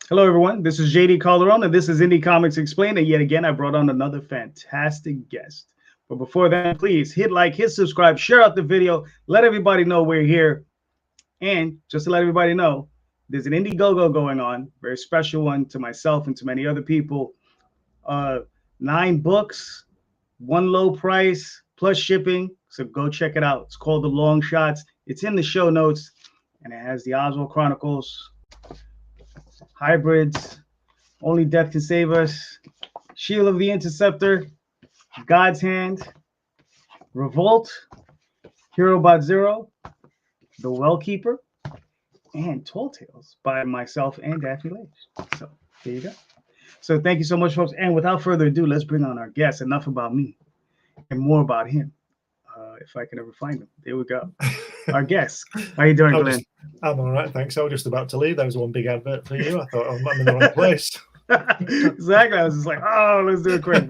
Hello, everyone. This is JD Calderon, and this is Indy Comics Explained. And yet again, I brought on another fantastic guest. But before that, please hit like, hit subscribe, share out the video, let everybody know we're here. And just to let everybody know, there's an Indiegogo going on, very special one to myself and to many other people. 9 books, one low price, plus shipping. So go check it out. It's called The Long Shots. It's in the show notes, and it has the Oswald Chronicles, Hybrids, Only Death Can Save Us, Shield of the Interceptor, God's Hand, Revolt, Hero Bot Zero, The Wellkeeper, and Tall Tales by myself and Daphne Lage. So there you go. So thank you so much, folks. And without further ado, let's bring on our guest. Enough about me and more about him. If I can ever find him. There we go. Our guest. How you doing, Glenn? I'm all right, thanks. I was just about to leave. There was one big advert for you. I thought I'm in the wrong place. Exactly. I was just like, oh, let's do it quick.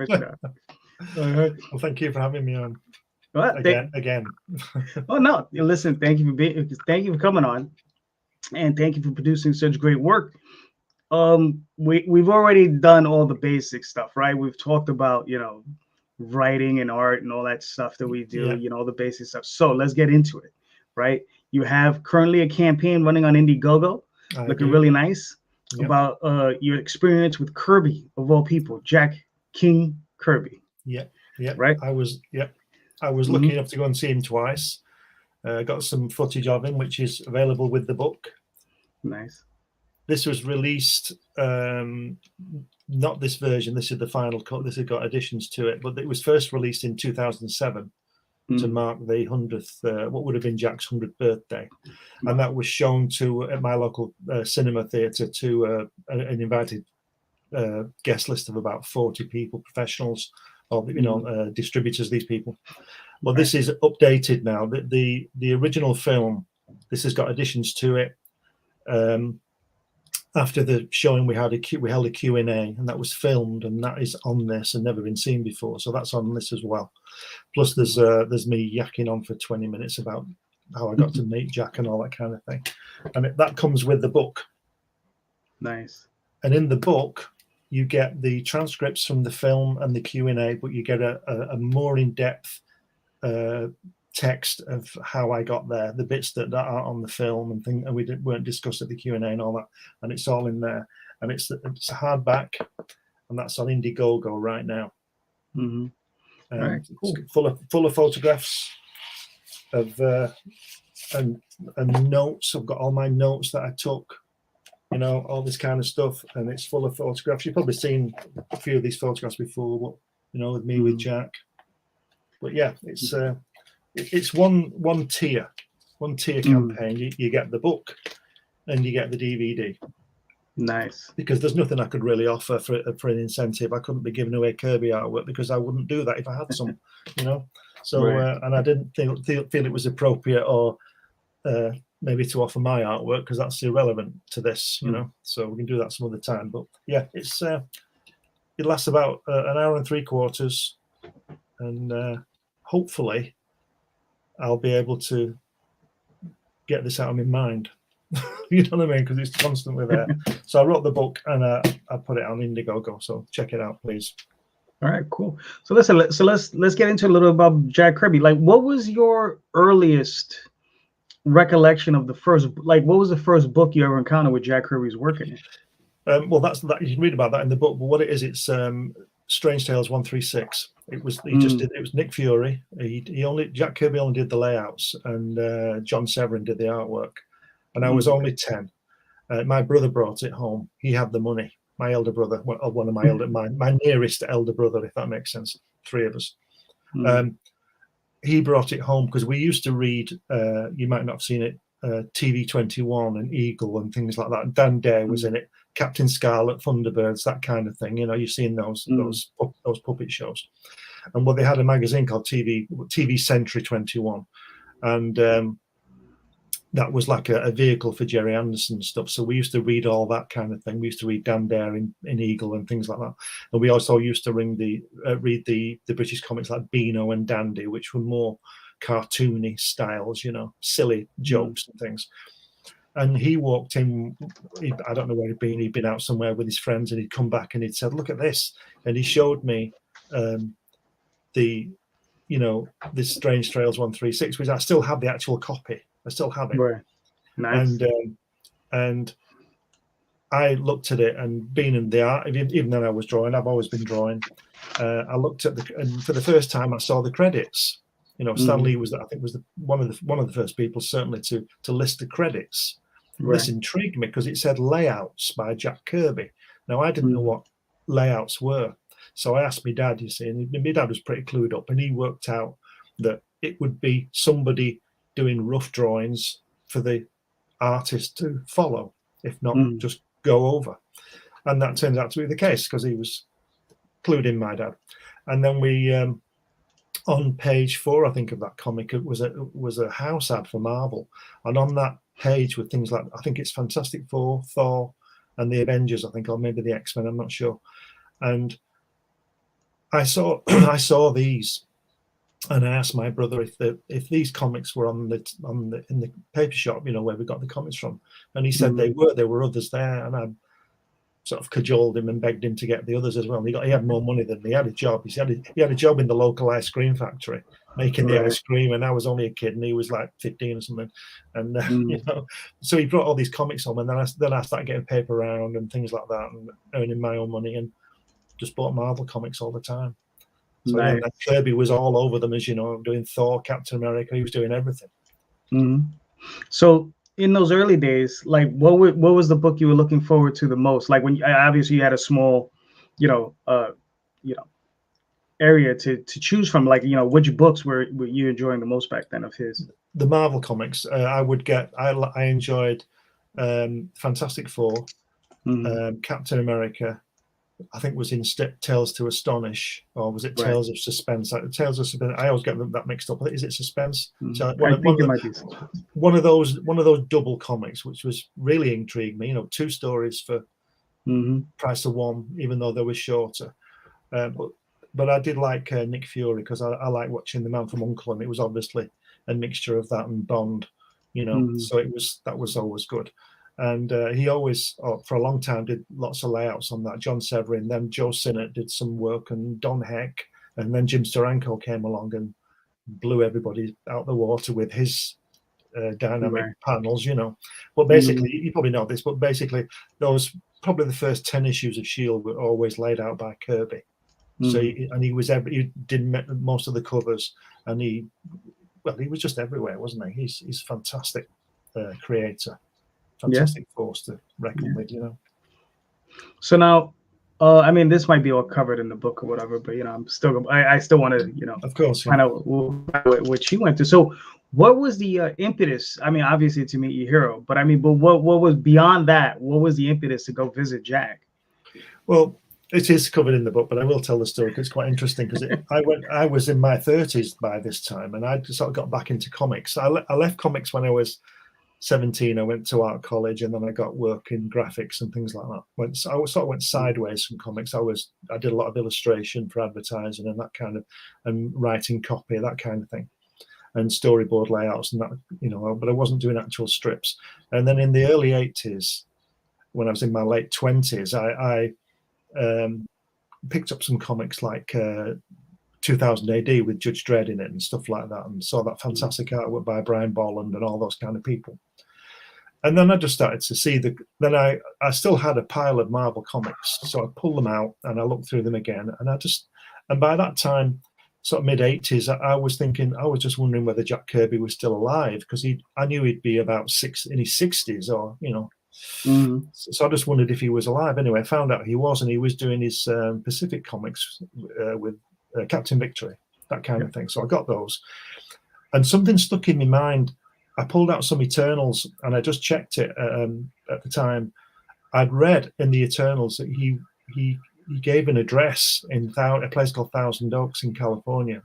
Well, thank you for having me on. Well, again. Oh no! Listen, thank you for coming on, and thank you for producing such great work. We've already done all the basic stuff, right? We've talked about writing and art and all that stuff that we do, all the basic stuff. So let's get into it, right? You have currently a campaign running on Indiegogo, looking really nice, about your experience with Kirby, of all people, Jack King Kirby. Yeah, right. I was lucky enough to go and see him twice. Got some footage of him, which is available with the book. Nice. This was released, not this version. This is the final cut. This has got additions to it, but it was first released in 2007 to mark the 100th, what would have been Jack's 100th birthday, and that was shown at my local cinema theatre to an invited guest list of about 40 people, professionals, or distributors. These people. Well, this is updated now. The original film. This has got additions to it. After the showing, we held a Q&A, and that was filmed, and that is on this and never been seen before. So that's on this as well. Plus, there's me yakking on for 20 minutes about how I got to meet Jack and all that kind of thing, and that comes with the book. Nice. And in the book, you get the transcripts from the film and the Q&A, but you get a more in-depth text of how I got there, the bits that aren't on the film and things, and weren't discussed at the Q&A and all that, and it's all in there, and it's a hardback, and that's on Indiegogo right now. Right, cool. Full of photographs of and notes. I've got all my notes that I took, all this kind of stuff, and it's full of photographs. You've probably seen a few of these photographs before, but with me with Jack. But yeah, it's one tier campaign. You get the book and you get the DVD. Nice. Because there's nothing I could really offer for an incentive. I couldn't be giving away Kirby artwork because I wouldn't do that if I had some, So right. And I didn't feel it was appropriate or maybe to offer my artwork because that's irrelevant to this, So we can do that some other time. But yeah, it lasts about an hour and 3/4, and hopefully I'll be able to get this out of my mind. You know what I mean? Because it's constantly there. So I wrote the book and I put it on Indiegogo. So check it out, please. All right, cool. So listen, let's get into a little about Jack Kirby. Like, what was your earliest recollection of the first? Like, what was the first book you ever encountered with Jack Kirby's work in it? Well, that's that. You can read about that in the book. But what it is, it's Strange Tales 136. It was it was Nick Fury. Jack Kirby only did the layouts, and John Severin did the artwork. And I was only 10. My brother brought it home. He had the money. My elder brother, one of my nearest elder brother, if that makes sense. 3 of us. He brought it home because we used to read. You might not have seen it. TV 21 and Eagle and things like that. Dan Dare was in it. Captain Scarlet, Thunderbirds, that kind of thing. You've seen those puppet shows. And they had a magazine called TV Century 21, and that was like a vehicle for Jerry Anderson stuff. So we used to read all that kind of thing. We used to read Dan Dare in Eagle and things like that. And we also used to read the British comics like Beano and Dandy, which were more cartoony styles, silly jokes and things. And he walked in, I don't know where he'd been out somewhere with his friends, and he'd come back and he'd said, look at this. And he showed me this Strange Trails 136, which I still have the actual copy. I still have it. Right. Nice. And I looked at it, and being in the art, even though I was drawing, I've always been drawing. I looked at and for the first time I saw the credits. Stan Lee was, I think, was one of the first people certainly to list the credits. Right. This intrigued me because it said layouts by Jack Kirby. Now I didn't know what layouts were, so I asked my dad. You see, and my dad was pretty clued up, and he worked out that it would be somebody doing rough drawings for the artist to follow, if not just go over. And that turns out to be the case because he was clued in, my dad. And then we, on page 4, I think, of that comic, it was a house ad for Marvel, and on that page with things like, I think it's Fantastic Four, Thor, and the Avengers, I think, or maybe the X-Men, I'm not sure. And I saw these, and I asked my brother if these comics were in the paper shop, where we got the comics from, and he said they were. There were others there, and I sort of cajoled him and begged him to get the others as well. He had more money than me. He had a job. He had a job in the local ice cream factory making the ice cream, and I was only a kid, and he was like 15 or something. And so he brought all these comics home, and then I started getting paper round and things like that, and earning my own money, and just bought Marvel comics all the time. So nice. Kirby was all over them, as you know, doing Thor, Captain America. He was doing everything. So in those early days, like what was the book you were looking forward to the most? Like when obviously you had a small, area to choose from. Like which books were you enjoying the most back then of his? The Marvel comics. I enjoyed Fantastic Four, Captain America. I think was in Tales to Astonish, or was it Tales of Suspense? Tales of Suspense. I always get that mixed up. Is it Suspense? So one of those double comics, which was really intrigued me. 2 stories for price of 1, even though they were shorter. But I did like Nick Fury because I like watching The Man from U.N.C.L.E., and it was obviously a mixture of that and Bond. So that was always good. And he always, for a long time, did lots of layouts on that. John Severin, then Joe Sinnott did some work, and Don Heck, and then Jim Steranko came along and blew everybody out the water with his dynamic panels, But basically, you probably know this, but basically, probably the first 10 issues of S.H.I.E.L.D. were always laid out by Kirby. So he did most of the covers, and he was just everywhere, wasn't he? He's a fantastic creator. Fantastic force to reckon with, So now, this might be all covered in the book or whatever, but I still want to, of course, find out what she went through. So, what was the impetus? Obviously to meet your hero, but what was beyond that? What was the impetus to go visit Jack? Well, it is covered in the book, but I will tell the story because it's quite interesting. Because I was in my 30s by this time, and I sort of got back into comics. I left comics when I was 17. I went to art college, and then I got work in graphics and things like that. I sort of went sideways from comics. I did a lot of illustration for advertising and that kind of, and writing copy, that kind of thing, and storyboard layouts and that, but I wasn't doing actual strips. And then in the early 80s, when I was in my late 20s, I picked up some comics like 2000 AD with Judge Dredd in it and stuff like that, and saw that fantastic artwork by Brian Bolland and all those kind of people. And then I just started to see then I still had a pile of Marvel comics, so I pulled them out and I looked through them again, and by that time, sort of mid 80s, I was just wondering whether Jack Kirby was still alive, because I knew he'd be about in his 60s, or so I just wondered if he was alive. Anyway, I found out he was, and he was doing his Pacific comics with Captain Victory, that kind of thing. So I got those, and something stuck in my mind. I pulled out some Eternals, and I just checked it at the time. I'd read in the Eternals that he gave an address in a place called Thousand Oaks in California.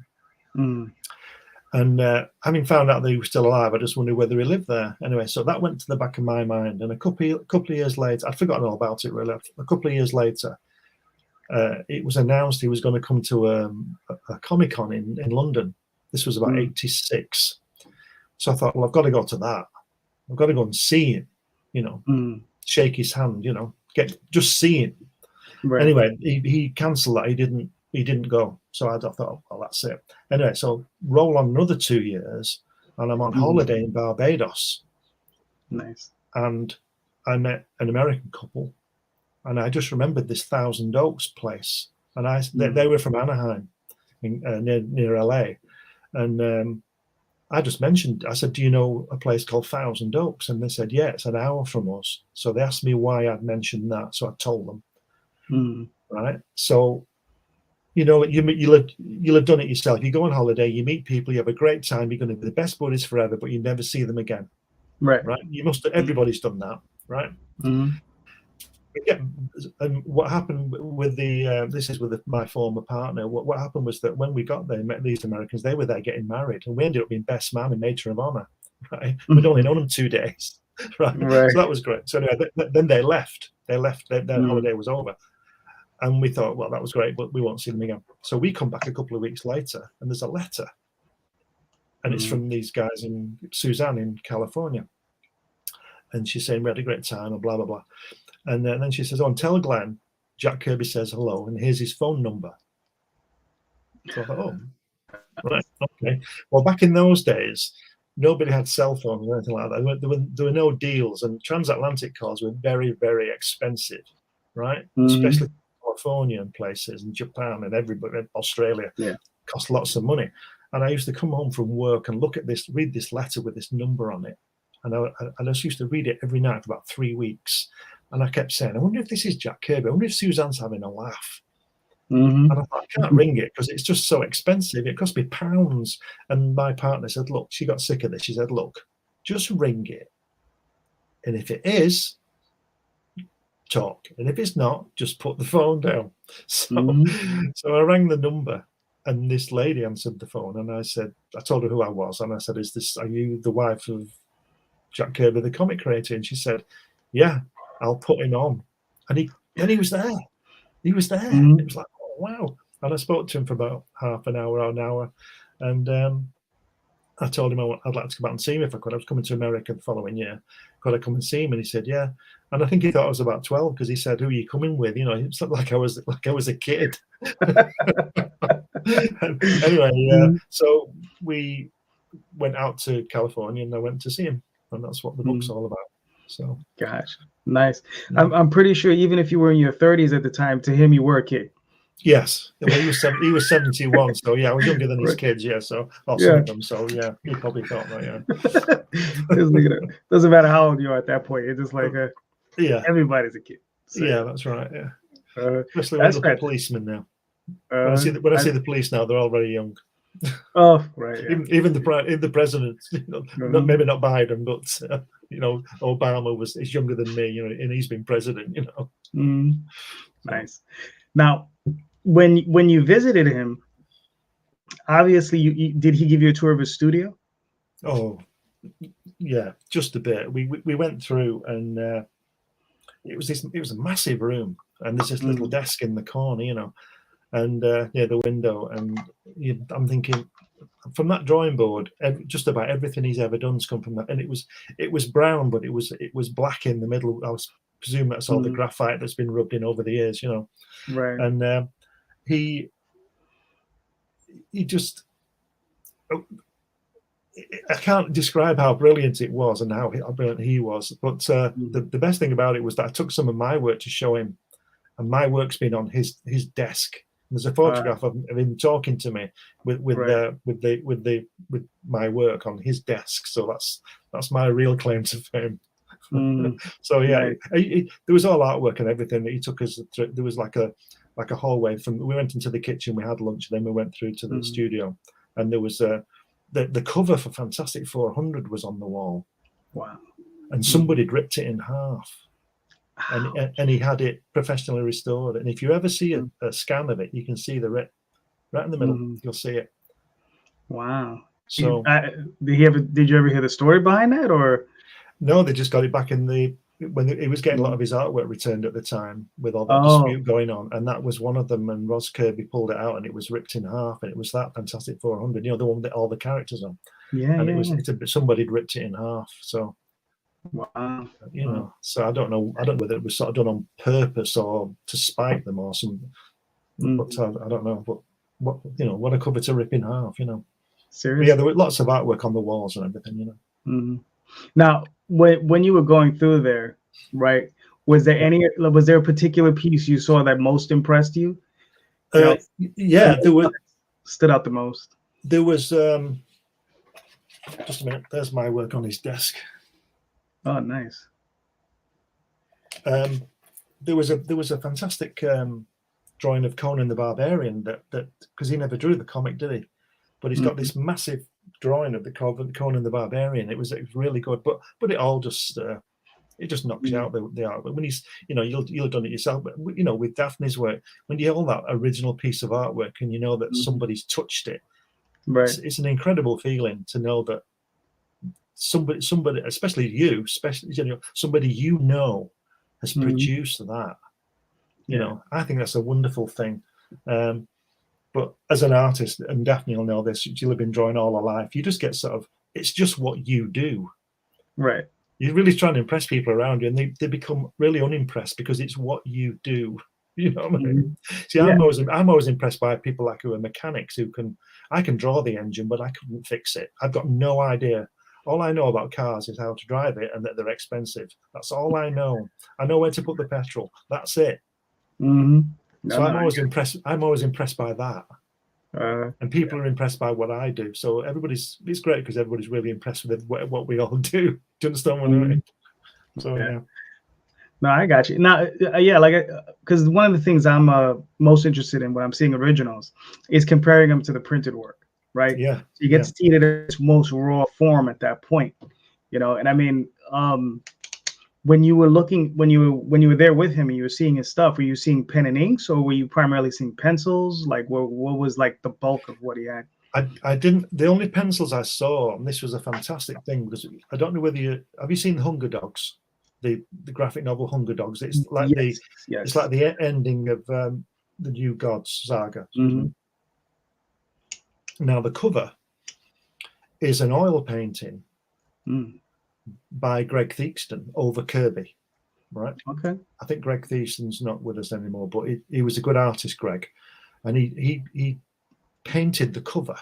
And having found out that he was still alive, I just wondered whether he lived there. Anyway, so that went to the back of my mind. And a couple of years later, I'd forgotten all about it really. A couple of years later, it was announced he was going to come to a Comic-Con in London. This was about 86. So I thought, well, I've got to go to that. I've got to go and see him. shake his hand, just see him. Right. Anyway, he cancelled that. He didn't go. So I thought, well, that's it. Anyway, so roll on another 2 years, and I'm on holiday in Barbados. Nice. And I met an American couple, and I just remembered this Thousand Oaks place, and they were from Anaheim, near LA, and I just mentioned, I said, do you know a place called Thousand Oaks? And they said, yeah, it's an hour from us. So they asked me why I'd mentioned that, so I told them. Right, so you'll have done it yourself. You go on holiday, you meet people, you have a great time, you're going to be the best buddies forever, but you never see them again. Right. You must. Everybody's done that, right? Yeah. And what happened with this is with my former partner. What happened was that when we got there, met these Americans, they were there getting married, and we ended up being best man and matron of honor. Right, we'd only known them 2 days. Right, so that was great. So anyway, then they left. Their holiday was over. And we thought, well, that was great, but we won't see them again. So we come back a couple of weeks later, and there's a letter. And it's from these guys in Suzanne in California. And she's saying, we had a great time, and blah, blah, blah. And then she says, and tell Glenn, Jack Kirby says hello, and here's his phone number. So I thought, right, okay. Well, back in those days, nobody had cell phones or anything like that. There were no deals, and transatlantic calls were very, very expensive, right? Especially California and places, and Japan and everybody, Australia, cost lots of money. And I used to come home from work and look at this, read this letter with this number on it. And I just used to read it every night for about 3 weeks. And I kept saying, I wonder if this is Jack Kirby. I wonder if Suzanne's having a laugh. And I thought, I can't ring it because it's just so expensive. It cost me pounds. And my partner said, look, she got sick of this. She said, look, just ring it. And if it is, talk. And if it's not, just put the phone down. So I rang the number, and this lady answered the phone, and I told her who I was, and I said, are you the wife of Jack Kirby, the comic creator? And she said, yeah, I'll put him on. And he was there. He was there. It was like, oh, wow. And I spoke to him for about half an hour or an hour, and I told him I'd like to come out and see him if I could. I was coming to America the following year. Could I come and see him? And he said, yeah. And I think he thought I was about 12 because he said, who are you coming with? It's like I was a kid. Anyway, so we went out to California, and I went to see him, and that's what the book's all about. So, gosh, nice. I'm pretty sure even if you were in your 30s at the time, to him you were a kid. Yes, well, he was 71, so yeah, I was younger than his kids, some of them, so yeah, he probably thought that, yeah. Doesn't matter how old you are at that point. It's just like everybody's a kid. So, yeah, that's right. Yeah, especially when you look at policemen now. When I see the police now, they're all very young. Oh, right. Yeah. Even the president, maybe not Biden, but Obama is younger than me, and he's been president. Nice. Now, when you visited him, obviously, did he give you a tour of his studio? Oh, yeah, just a bit. We went through, and it was a massive room, and there's this little desk in the corner, and near the window, and I'm thinking, from that drawing board, just about everything he's ever done's come from that. And it was brown, but it was black in the middle. I was presume that's all the graphite that's been rubbed in over the years, Right. And he just, I can't describe how brilliant it was and how brilliant he was. But the best thing about it was that I took some of my work to show him, and my work's been on his desk. There's a photograph of him talking to me with my work on his desk. So that's my real claim to fame. So yeah, there was all artwork and everything that he took us through. There was like a hallway we went into the kitchen, we had lunch, then we went through to the studio, and there was the cover for Fantastic 400 was on the wall. Wow. And somebody had ripped it in half. And he had it professionally restored. And if you ever see a scan of it, you can see the rip right in the middle. You'll see it. Wow. So did you ever hear the story behind that, or? No, they just got it back when he was getting a lot of his artwork returned at the time with all that dispute going on, and that was one of them. And Ross Kirby pulled it out, and it was ripped in half, and it was that Fantastic 400, the one with all the characters on. Yeah, and somebody had ripped it in half. So Wow. You know, so I don't know whether it was sort of done on purpose or to spite them or something. But I don't know. But what a cover to rip in half, you know. Seriously? But yeah, there were lots of artwork on the walls and everything, you know. Now, when you were going through there, right? Was there a particular piece you saw that most impressed you? Yeah, there was stood out the most. There was just a minute. There's my work on his desk. Oh, nice. There was a fantastic drawing of Conan the Barbarian that because he never drew the comic, did he? But he's got this massive drawing of the Conan the Barbarian. It was really good, but it all just it just knocks you out the art. But when he's, you'll have done it yourself. But with Daphne's work, when you hold that original piece of artwork and you know that somebody's touched it, right? It's an incredible feeling to know that somebody, especially somebody has produced that. I think that's a wonderful thing. But as an artist, and Daphne will know this, she'll have been drawing all her life. You just get it's just what you do. Right. You're really trying to impress people around you, and they become really unimpressed because it's what you do. You know what I mean? See, I'm always impressed by people who are mechanics I can draw the engine, but I couldn't fix it. I've got no idea. All I know about cars is how to drive it and that they're expensive. That's all I know. I know where to put the petrol. That's it. I'm always impressed. I'm always impressed by that. And people are impressed by what I do. So it's great because everybody's really impressed with what we all do. Do you understand what I mean? So yeah. No, I got you. Now, because one of the things I'm most interested in when I'm seeing originals is comparing them to the printed work, right? Yeah. So you get to see it in its most raw form at that point, and I mean, when you were there with him and you were seeing his stuff, were you seeing pen and inks, or were you primarily seeing pencils? Like, what was like the bulk of what he had? I didn't. The only pencils I saw, and this was a fantastic thing, because I don't know whether have you seen Hunger Dogs, the graphic novel Hunger Dogs? It's like it's like the ending of the New Gods saga. Now the cover is an oil painting by Greg Theakston over Kirby, right? Okay. I think Greg Theakston's not with us anymore, but he was a good artist, Greg, and he painted the cover.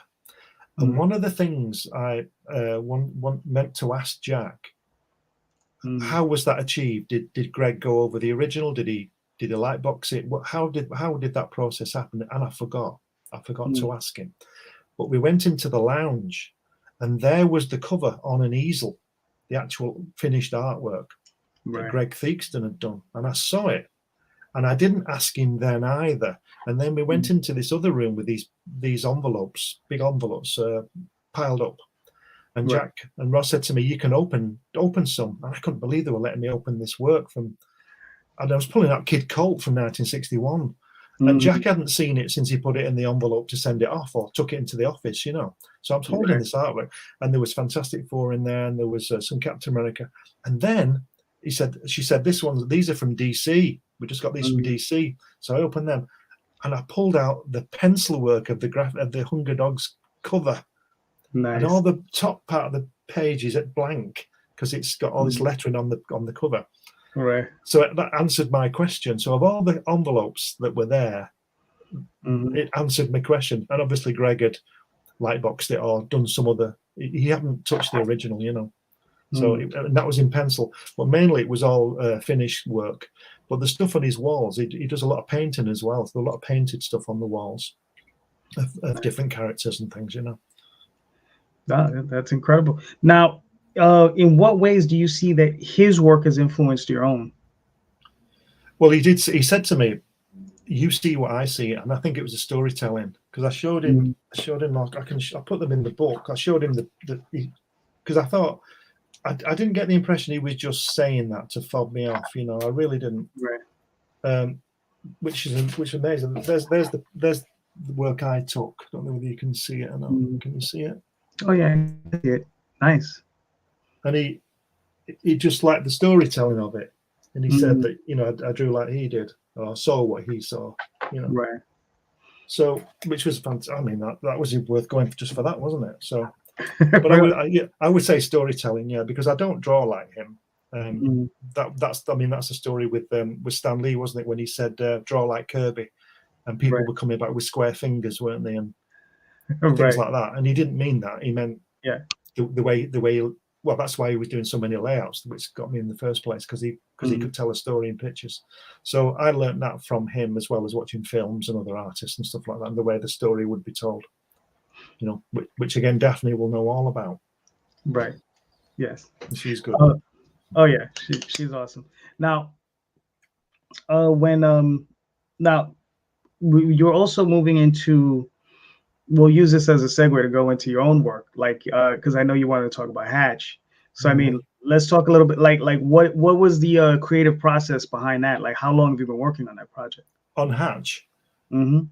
And one of the things I meant to ask Jack, how was that achieved? Did Greg go over the original? Did he light box it? How did that process happen? And I forgot to ask him. But we went into the lounge, and there was the cover on an easel, the actual finished artwork that Greg Theakston had done. And I saw it, and I didn't ask him then either. And then we went into this other room with these envelopes, big envelopes piled up. And Jack and Ross said to me, "You can open some." And I couldn't believe they were letting me open this work and I was pulling out Kid Colt from 1961. And Jack hadn't seen it since he put it in the envelope to send it off or took it into the office, So I was holding this artwork, and there was Fantastic Four in there, and there was some Captain America. And then she said, these are from DC. We just got these from DC. So I opened them, and I pulled out the pencil work of the Hunger Dogs cover. Nice. And all the top part of the page is at blank because it's got all this lettering on the cover. Right. So that answered my question. So of all the envelopes that were there, it answered my question. And obviously Greg had lightboxed it or done some other. He hadn't touched the original, So that was in pencil. But mainly it was all finished work. But the stuff on his walls, he does a lot of painting as well. So a lot of painted stuff on the walls of different characters and things, That's incredible. Now, in what ways do you see that his work has influenced your own? Well, he said to me, "You see what I see," and I think it was the storytelling, because I showed him. I'll put them in the book. I showed him because I thought I didn't get the impression he was just saying that to fob me off. I really didn't. Right. Which is amazing. There's the work I took. I don't know whether you can see it or not. Can you see it? Oh yeah, I see it. Nice. And he just liked the storytelling of it, and he said that I drew like he did, or saw what he saw, Right. So, which was fantastic. I mean, that was worth going just for that, wasn't it? So, but I would say storytelling, because I don't draw like him. That's a story with Stan Lee, wasn't it, when he said draw like Kirby, and people were coming back with square fingers, weren't they, and things like that. And he didn't mean that. He meant the way. Well, that's why he was doing so many layouts, which got me in the first place, because he could tell a story in pictures. So I learned that from him, as well as watching films and other artists and stuff like that, and the way the story would be told. Which again, Daphne will know all about. Right. Yes. And she's good. Oh yeah, she's awesome. Now, you're also moving into. We'll use this as a segue to go into your own work, like because I know you wanted to talk about Hatch. So I mean, let's talk a little bit, like what was the creative process behind that? Like, how long have you been working on that project? On Hatch. Mm-hmm.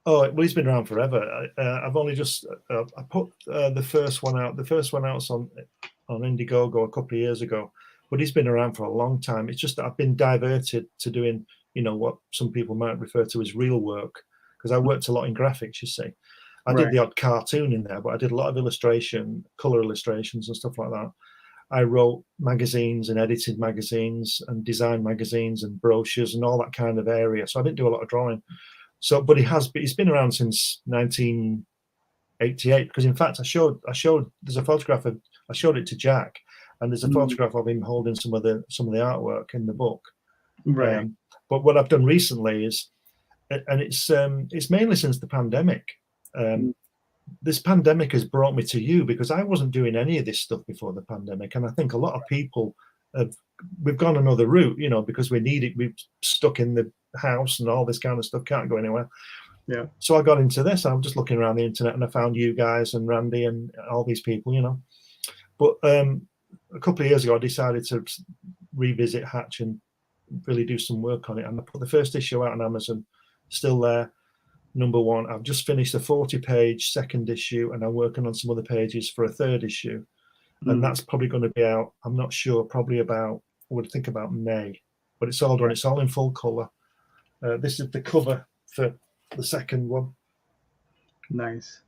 Oh well, he's been around forever. I've only just I put the first one out. The first one out on Indiegogo a couple of years ago, but he's been around for a long time. It's just that I've been diverted to doing, what some people might refer to as real work, because I worked a lot in graphics. You see. I did the odd cartoon in there, but I did a lot of illustration, color illustrations and stuff like that. I wrote magazines and edited magazines and designed magazines and brochures and all that kind of area. So I didn't do a lot of drawing. So, but he's been around since 1988, because in fact I showed there's a photograph of, I showed it to Jack, and there's a photograph of him holding some of the artwork in the book. Right. But what I've done recently is, and it's mainly since the pandemic. This pandemic has brought me to you, because I wasn't doing any of this stuff before the pandemic, and I think a lot of people we've gone another route, because we're stuck in the house and all this kind of stuff, can't go anywhere. Yeah. So I got into this. I'm just looking around the internet, and I found you guys and Randy and all these people, But a couple of years ago, I decided to revisit Hatch and really do some work on it, and I put the first issue out on Amazon, still there. #1. I've just finished a 40-page second issue, and I'm working on some other pages for a third issue, and that's probably going to be out, I'm not sure, probably about, I would think about May, but it's all done. It's all in full color. This is the cover for the second one. Nice.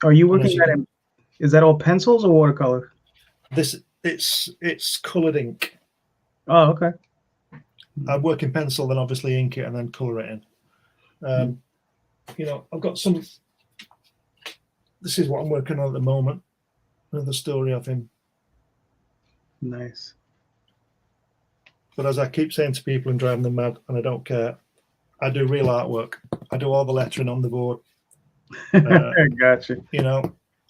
Are you working that is that all pencils or watercolor? It's colored ink. Oh, okay. I work in pencil, then obviously ink it, and then color it in. I've got some. This is what I'm working on at the moment. Another story of him. Nice. But as I keep saying to people and driving them mad, and I don't care, I do real artwork. I do all the lettering on the board. Gotcha.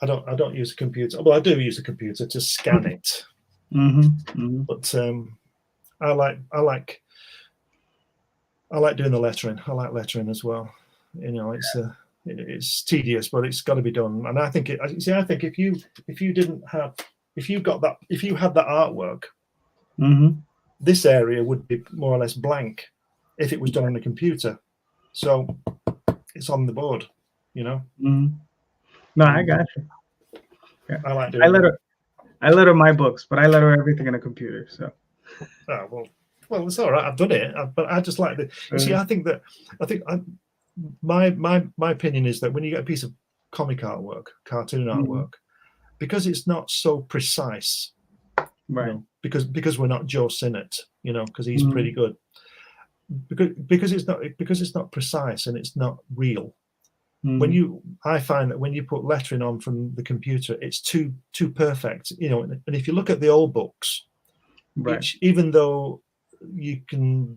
I don't use a computer. Well, I do use a computer to scan it. But I like doing the lettering. I like lettering as well. It's tedious, but it's got to be done. And I think if you had that artwork, this area would be more or less blank if it was done on a computer. So it's on the board, No, I got you. Yeah. I like doing I letter my books, but I letter everything in a computer. So. Oh, well, it's all right. I've done it, but I just like the. You see, I think my opinion is that when you get a piece of comic artwork, cartoon artwork, because it's not so precise, right? Because we're not Joe Sinnott, because he's pretty good. Because it's not precise and it's not real. I find that when you put lettering on from the computer, it's too perfect, And if you look at the old books. Right. Which, even though you can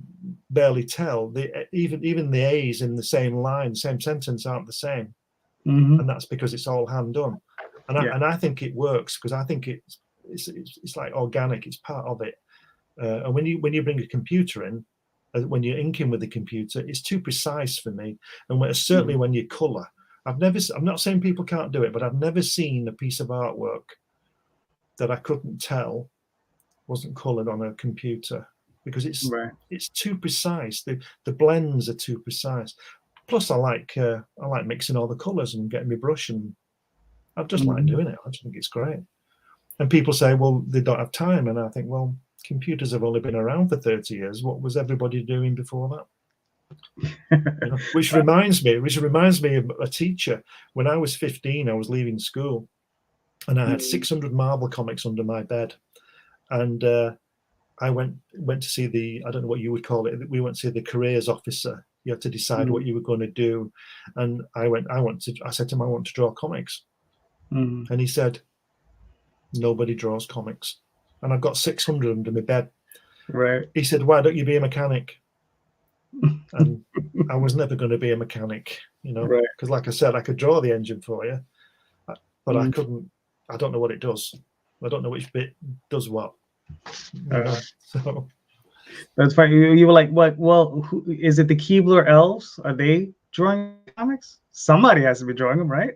barely tell, even the A's in the same line, same sentence aren't the same, and that's because it's all hand done. And I think it works, because I think it's like organic. It's part of it. And when you bring a computer in, when you're inking with the computer, it's too precise for me. And certainly when you color, I'm not saying people can't do it, but I've never seen a piece of artwork that I couldn't tell wasn't colored on a computer, because it's too precise. The blends are too precise. Plus, I like mixing all the colors and getting my brush, and I just like doing it. I just think it's great. And people say, well, they don't have time, and I think, well, computers have only been around for 30 years. What was everybody doing before that? Which reminds me of a teacher. When I was 15, I was leaving school, and I had 600 Marvel comics under my bed, and I went to see the, I don't know what you would call it. We went to see the careers officer. You had to decide what you were going to do, and I said to him, I want to draw comics, and he said, nobody draws comics, and I've got 600 under my bed. Right. He said, why don't you be a mechanic? And I was never going to be a mechanic, you know, because like I said, I could draw the engine for you, but I couldn't. I don't know what it does. I don't know which bit does what. So that's fine. You were like, what? Well, is it the Keebler elves? Are they drawing comics? Somebody has to be drawing them, right?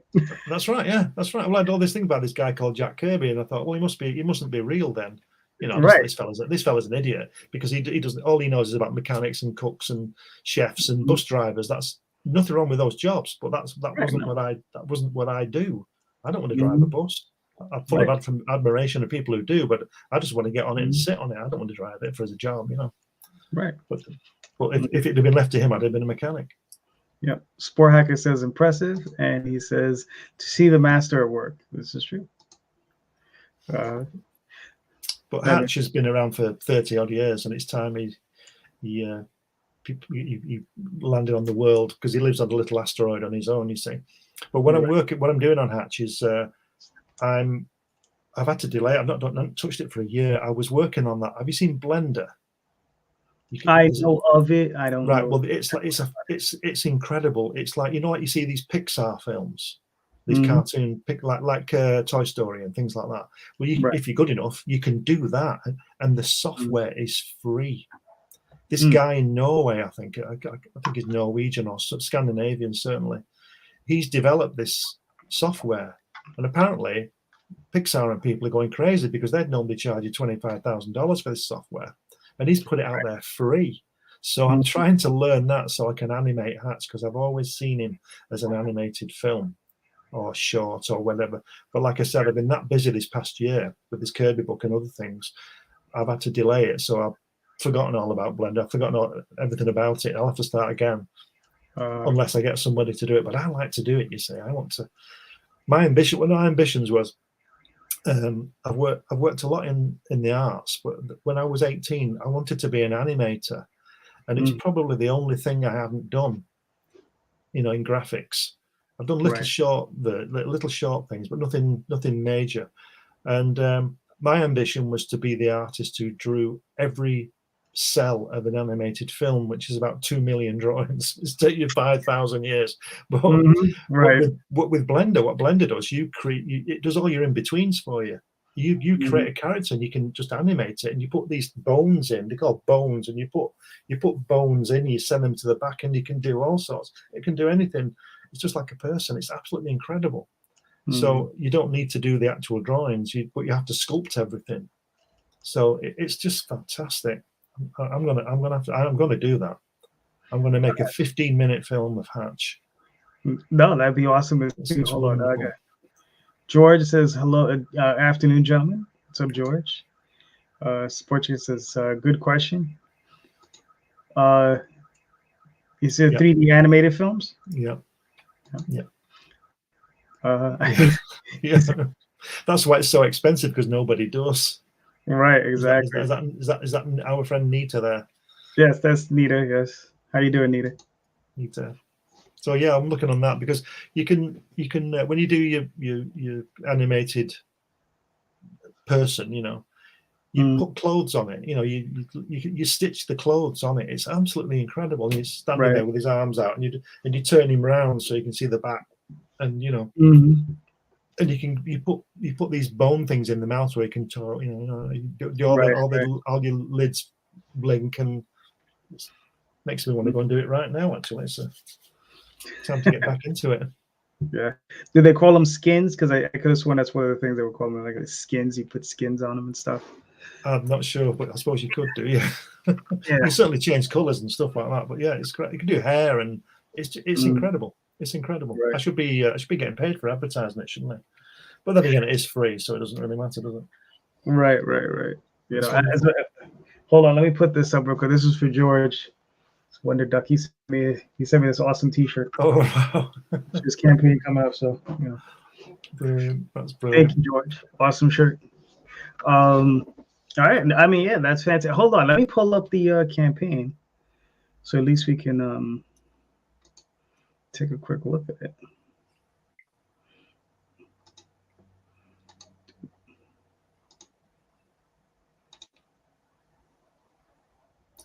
That's right. Yeah, that's right. Well, I had all this thing about this guy called Jack Kirby, and I thought, well, he mustn't be real then. You know, this fella's an idiot, because he doesn't. All he knows is about mechanics and cooks and chefs and bus drivers. That's nothing wrong with those jobs, but that wasn't what I do. I don't want to drive a bus. I'm full of admiration of people who do, but I just want to get on it and sit on it. I don't want to drive it as a job, you know. Right. But if it had been left to him, I'd have been a mechanic. Yep. Sport Hacker says impressive, and he says to see the master at work. This is true. But Hatch has been around for 30 odd years, and it's time he landed on the world, because he lives on a little asteroid on his own, you see. But when I'm doing on Hatch is I've had to delay. I've not touched it for a year. I was working on that. Have you seen Blender? I know of it. I don't know. Right. Well, it's incredible. It's like, you know, like you see these Pixar films, these cartoon like Toy Story and things like that. Well, if you're good enough, you can do that, and the software is free. This guy in Norway, I think he's Norwegian or Scandinavian, certainly. He's developed this software, and apparently Pixar and people are going crazy, because they'd normally charge you $25,000 for this software, and he's put it out there free. So I'm trying to learn that so I can animate Hatch, because I've always seen him as an animated film or short or whatever. But like I said, I've been that busy this past year with this Kirby book and other things, I've had to delay it. So I've forgotten all about Blender. I've forgotten everything about it. I'll have to start again, unless I get somebody to do it. But I like to do it, you see. I want to. One of my ambitions was, I've worked a lot in the arts, but when I was 18, I wanted to be an animator, and it's probably the only thing I haven't done, you know, in graphics. I've done little short things, but nothing major. And my ambition was to be the artist who drew every cell of an animated film, which is about 2 million drawings. It's taken you 5,000 years. But with Blender, what Blender does, it does all your in-betweens for you. You create a character, and you can just animate it, and you put these bones in. They're called bones, and you put bones in, you send them to the back, and you can do all sorts. It can do anything. It's just like a person. It's absolutely incredible. So you don't need to do the actual drawings, but you have to sculpt everything. So it's just fantastic. I'm gonna do that. I'm gonna make a 15-minute film of Hatch. No, that'd be awesome. Hold on, George says hello, afternoon, gentlemen. What's up, George? Sportchick says good question. He said 3D animated films. Yeah. Yeah. That's why it's so expensive, because nobody does. Right, exactly. Is that our friend Nita there? Yes, that's Nita. Yes. How you doing, Nita? Nita. So yeah, I'm looking on that, because you can when you do your animated person, you know, you put clothes on it. You know, you stitch the clothes on it. It's absolutely incredible. He's standing there with his arms out, and you turn him round so you can see the back, and you know. And you put these bone things in the mouth where you can talk, all your lids blink, and it makes me want to go and do it right now. Actually, it's time to get back into it. Yeah. Do they call them skins? Because I could have sworn that's one of the things they were calling them, like skins. You put skins on them and stuff. I'm not sure, but I suppose you could do. Yeah. You certainly change colours and stuff like that. But yeah, it's great. You can do hair, and it's incredible. It's incredible. Right. I should be getting paid for advertising it, shouldn't I? But then again, it is free, so it doesn't really matter, does it? Right. You know, hold on, let me put this up real quick. This is for George. Wonder Duck. He sent me this awesome T-shirt. Oh, wow. His campaign come out, so you know. Brilliant. That's brilliant. Thank you, George. Awesome shirt. All right. I mean, yeah, that's fantastic. Hold on. Let me pull up the campaign, so at least we can take a quick look at it.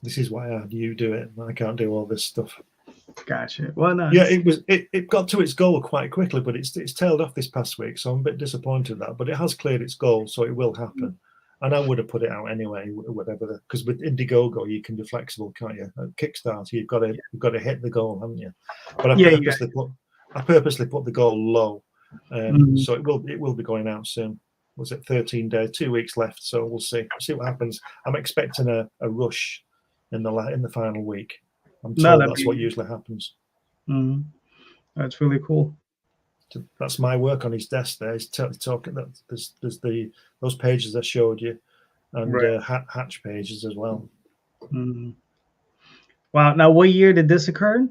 This is why you do it. I can't do all this stuff. Gotcha. Well, no. Yeah, it got to its goal quite quickly, but it's tailed off this past week, so I'm a bit disappointed that. But it has cleared its goal, so it will happen. And I would have put it out anyway, whatever. Because with Indiegogo, you can be flexible, can't you? At Kickstarter, you've got to hit the goal, haven't you? But I purposely put the goal low, so it will be going out soon. Was it 13 days, 2 weeks left? So we'll see what happens. I'm expecting a rush in the final week. I'm told that's what usually happens. That's really cool. That's my work on his desk there. He's talking that there's those pages I showed you, and hatch pages as well. Wow. Now, what year did this occur?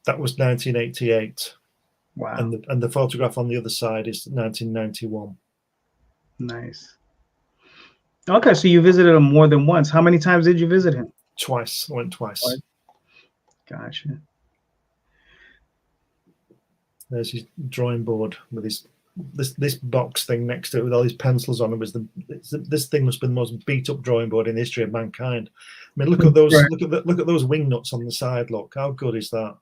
That was 1988. Wow. And the photograph on the other side is 1991. Nice. Okay, so you visited him more than once. How many times did you visit him? Twice. I went twice. Gotcha. There's his drawing board with this box thing next to it with all his pencils on it. This thing must be the most beat up drawing board in the history of mankind. I mean, look at those look at those wing nuts on the side. Look, how good is that?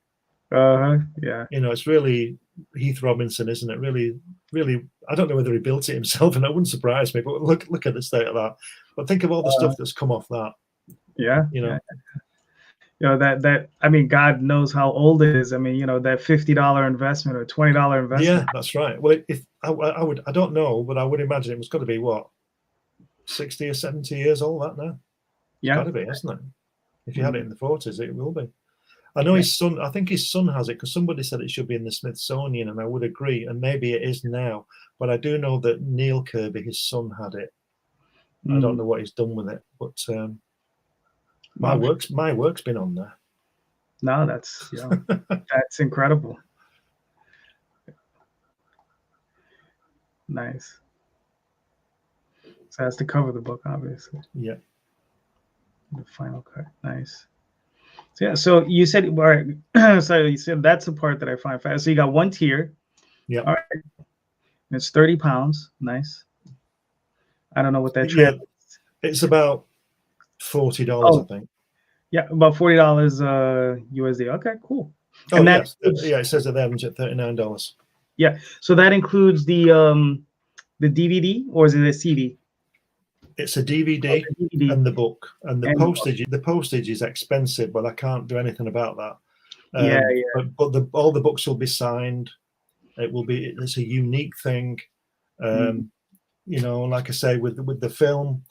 Yeah. You know, it's really Heath Robinson, isn't it? Really, really. I don't know whether he built it himself, and that wouldn't surprise me. But look at the state of that. But think of all the stuff that's come off that. Yeah. You know. Yeah. You know, that I mean, God knows how old it is. I mean, you know, that $50 investment or $20 investment. Yeah, that's right. Well, if I don't know, but I would imagine it was got to be what, 60 or 70 years old that now. Yeah, got to be, isn't it? If you had it in the 40s, it will be. I know his son. I think his son has it because somebody said it should be in the Smithsonian, and I would agree. And maybe it is now. But I do know that Neil Kirby, his son, had it. I don't know what he's done with it, but. My work's been on there. No, that's that's incredible. Nice. So that's the cover of the book, obviously. Yeah. The final cut. Nice. So yeah. So you said, all right. So you said that's the part that I find fast. So you got one tier. Yeah. All right. It's 30 pounds. Nice. I don't know what that. Yeah. It's about $40, I think. Yeah, about $40 USD. Okay, cool. Oh, and that it says it there, $39. Yeah, so that includes the DVD, or is it a CD? It's a DVD, and the book, and the postage. The postage is expensive, but I can't do anything about that. Yeah. But all the books will be signed. It's a unique thing. You know, like I say, with the film,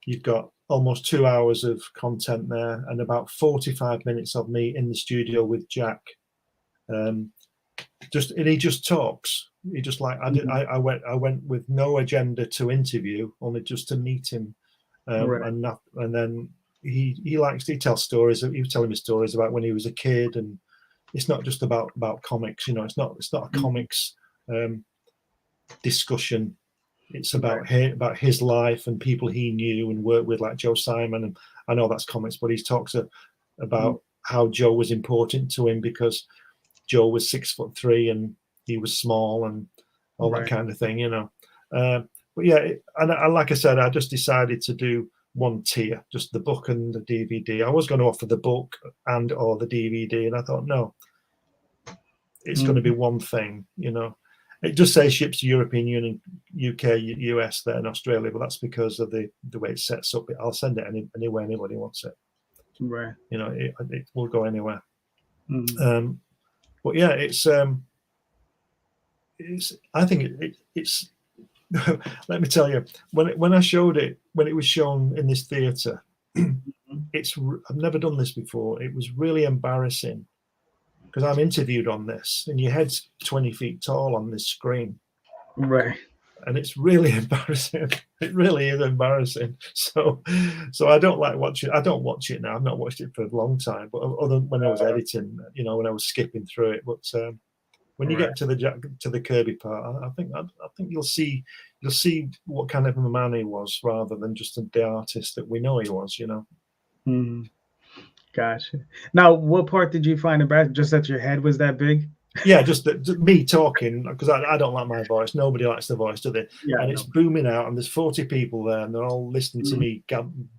you've got almost 2 hours of content there, and about 45 minutes of me in the studio with Jack. He just talks. He just like I went with no agenda to interview, only just to meet him, and then he tells stories. He was telling me stories about when he was a kid, and it's not just about comics. You know, it's not a comics discussion. It's about his life and people he knew and worked with, like Joe Simon. And I know that's comics, but he talks about how Joe was important to him because Joe was 6'3" and he was small and all that kind of thing, you know. But yeah, and like I said, I just decided to do one tier, just the book and the DVD. I was going to offer the book and or the DVD, and I thought, no, it's going to be one thing, you know. It just says ships to European Union, UK, US there, and Australia, but that's because of the way it sets up. I'll send it anywhere anybody wants it. Right. You know, it will go anywhere. But yeah, it's. I think it's. Let me tell you, when I showed it, when it was shown in this theatre, I've never done this before. It was really embarrassing. Because I'm interviewed on this, and your head's 20 feet tall on this screen. Right. And it's really embarrassing. It really is embarrassing. So I don't like watching. I don't watch it now. I've not watched it for a long time. But other when I was editing, you know, when I was skipping through it. But When you get to the Kirby part, I think you'll see what kind of a man he was, rather than just the artist that we know he was. Mm-hmm. Gotcha. Now, what part did you find about? Just that your head was that big? Yeah, just me talking, because I don't like my voice. Nobody likes the voice, do they? Yeah, and it's booming out, and there's 40 people there, and they're all listening to me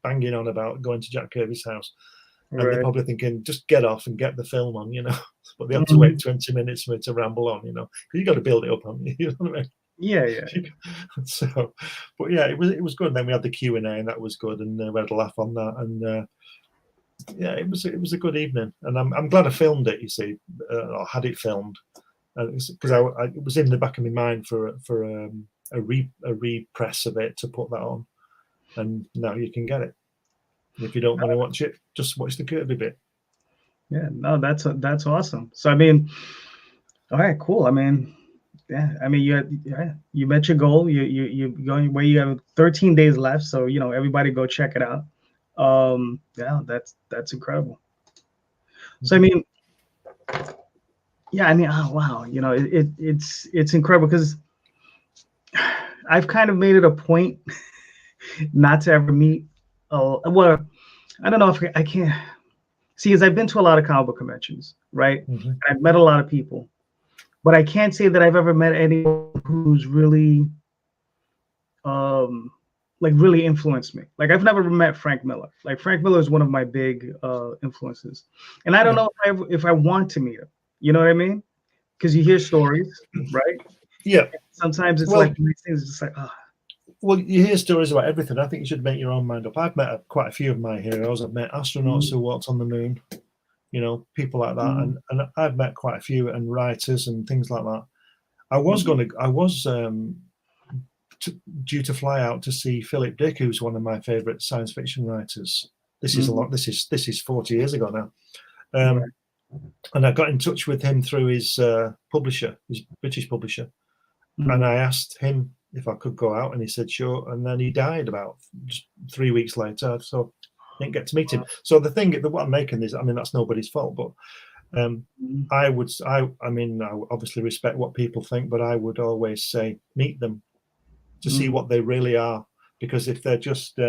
banging on about going to Jack Kirby's house. And they're probably thinking, just get off and get the film on, But they have to wait 20 minutes for me to ramble on, because you got to build it up, haven't you? You know what I mean? Yeah. So, but yeah, it was good. And then we had the Q&A, and that was good, and we had a laugh on that, and yeah, it was a good evening, and I'm glad I filmed it. You see, or had it filmed, because it was in the back of my mind for a repress of it to put that on, and now you can get it. If you don't want to watch it, just watch the Kirby bit. Yeah, no, that's awesome. So I mean, all right, cool. I mean, yeah, I mean, you met your goal. You going where you have 13 days left, so everybody go check it out. Yeah, that's incredible. So I mean, yeah, I mean, oh wow, it's incredible, because I've kind of made it a point not to ever meet. Well, I don't know if I can't see, because I've been to a lot of comic book conventions, right? Mm-hmm. I've met a lot of people, but I can't say that I've ever met anyone who's really, like really influenced me. Like I've never met Frank Miller. Like Frank Miller is one of my big influences, and I don't know if I want to meet him. You know what I mean? Because you hear stories, right? Yeah. Sometimes it's like these things, just like Well, you hear stories about everything. I think you should make your own mind up. I've met quite a few of my heroes. I've met astronauts who walked on the moon, people like that, and I've met quite a few, and writers and things like that. I was due to fly out to see Philip Dick, who's one of my favorite science fiction writers. This is This is 40 years ago now, and I got in touch with him through his publisher, his British publisher, and I asked him if I could go out, and he said sure, and then he died about just 3 weeks later, so I didn't get to meet him. So the thing, what I'm making is, I mean, that's nobody's fault, but I obviously respect what people think, but I would always say meet them to see what they really are, because if they're just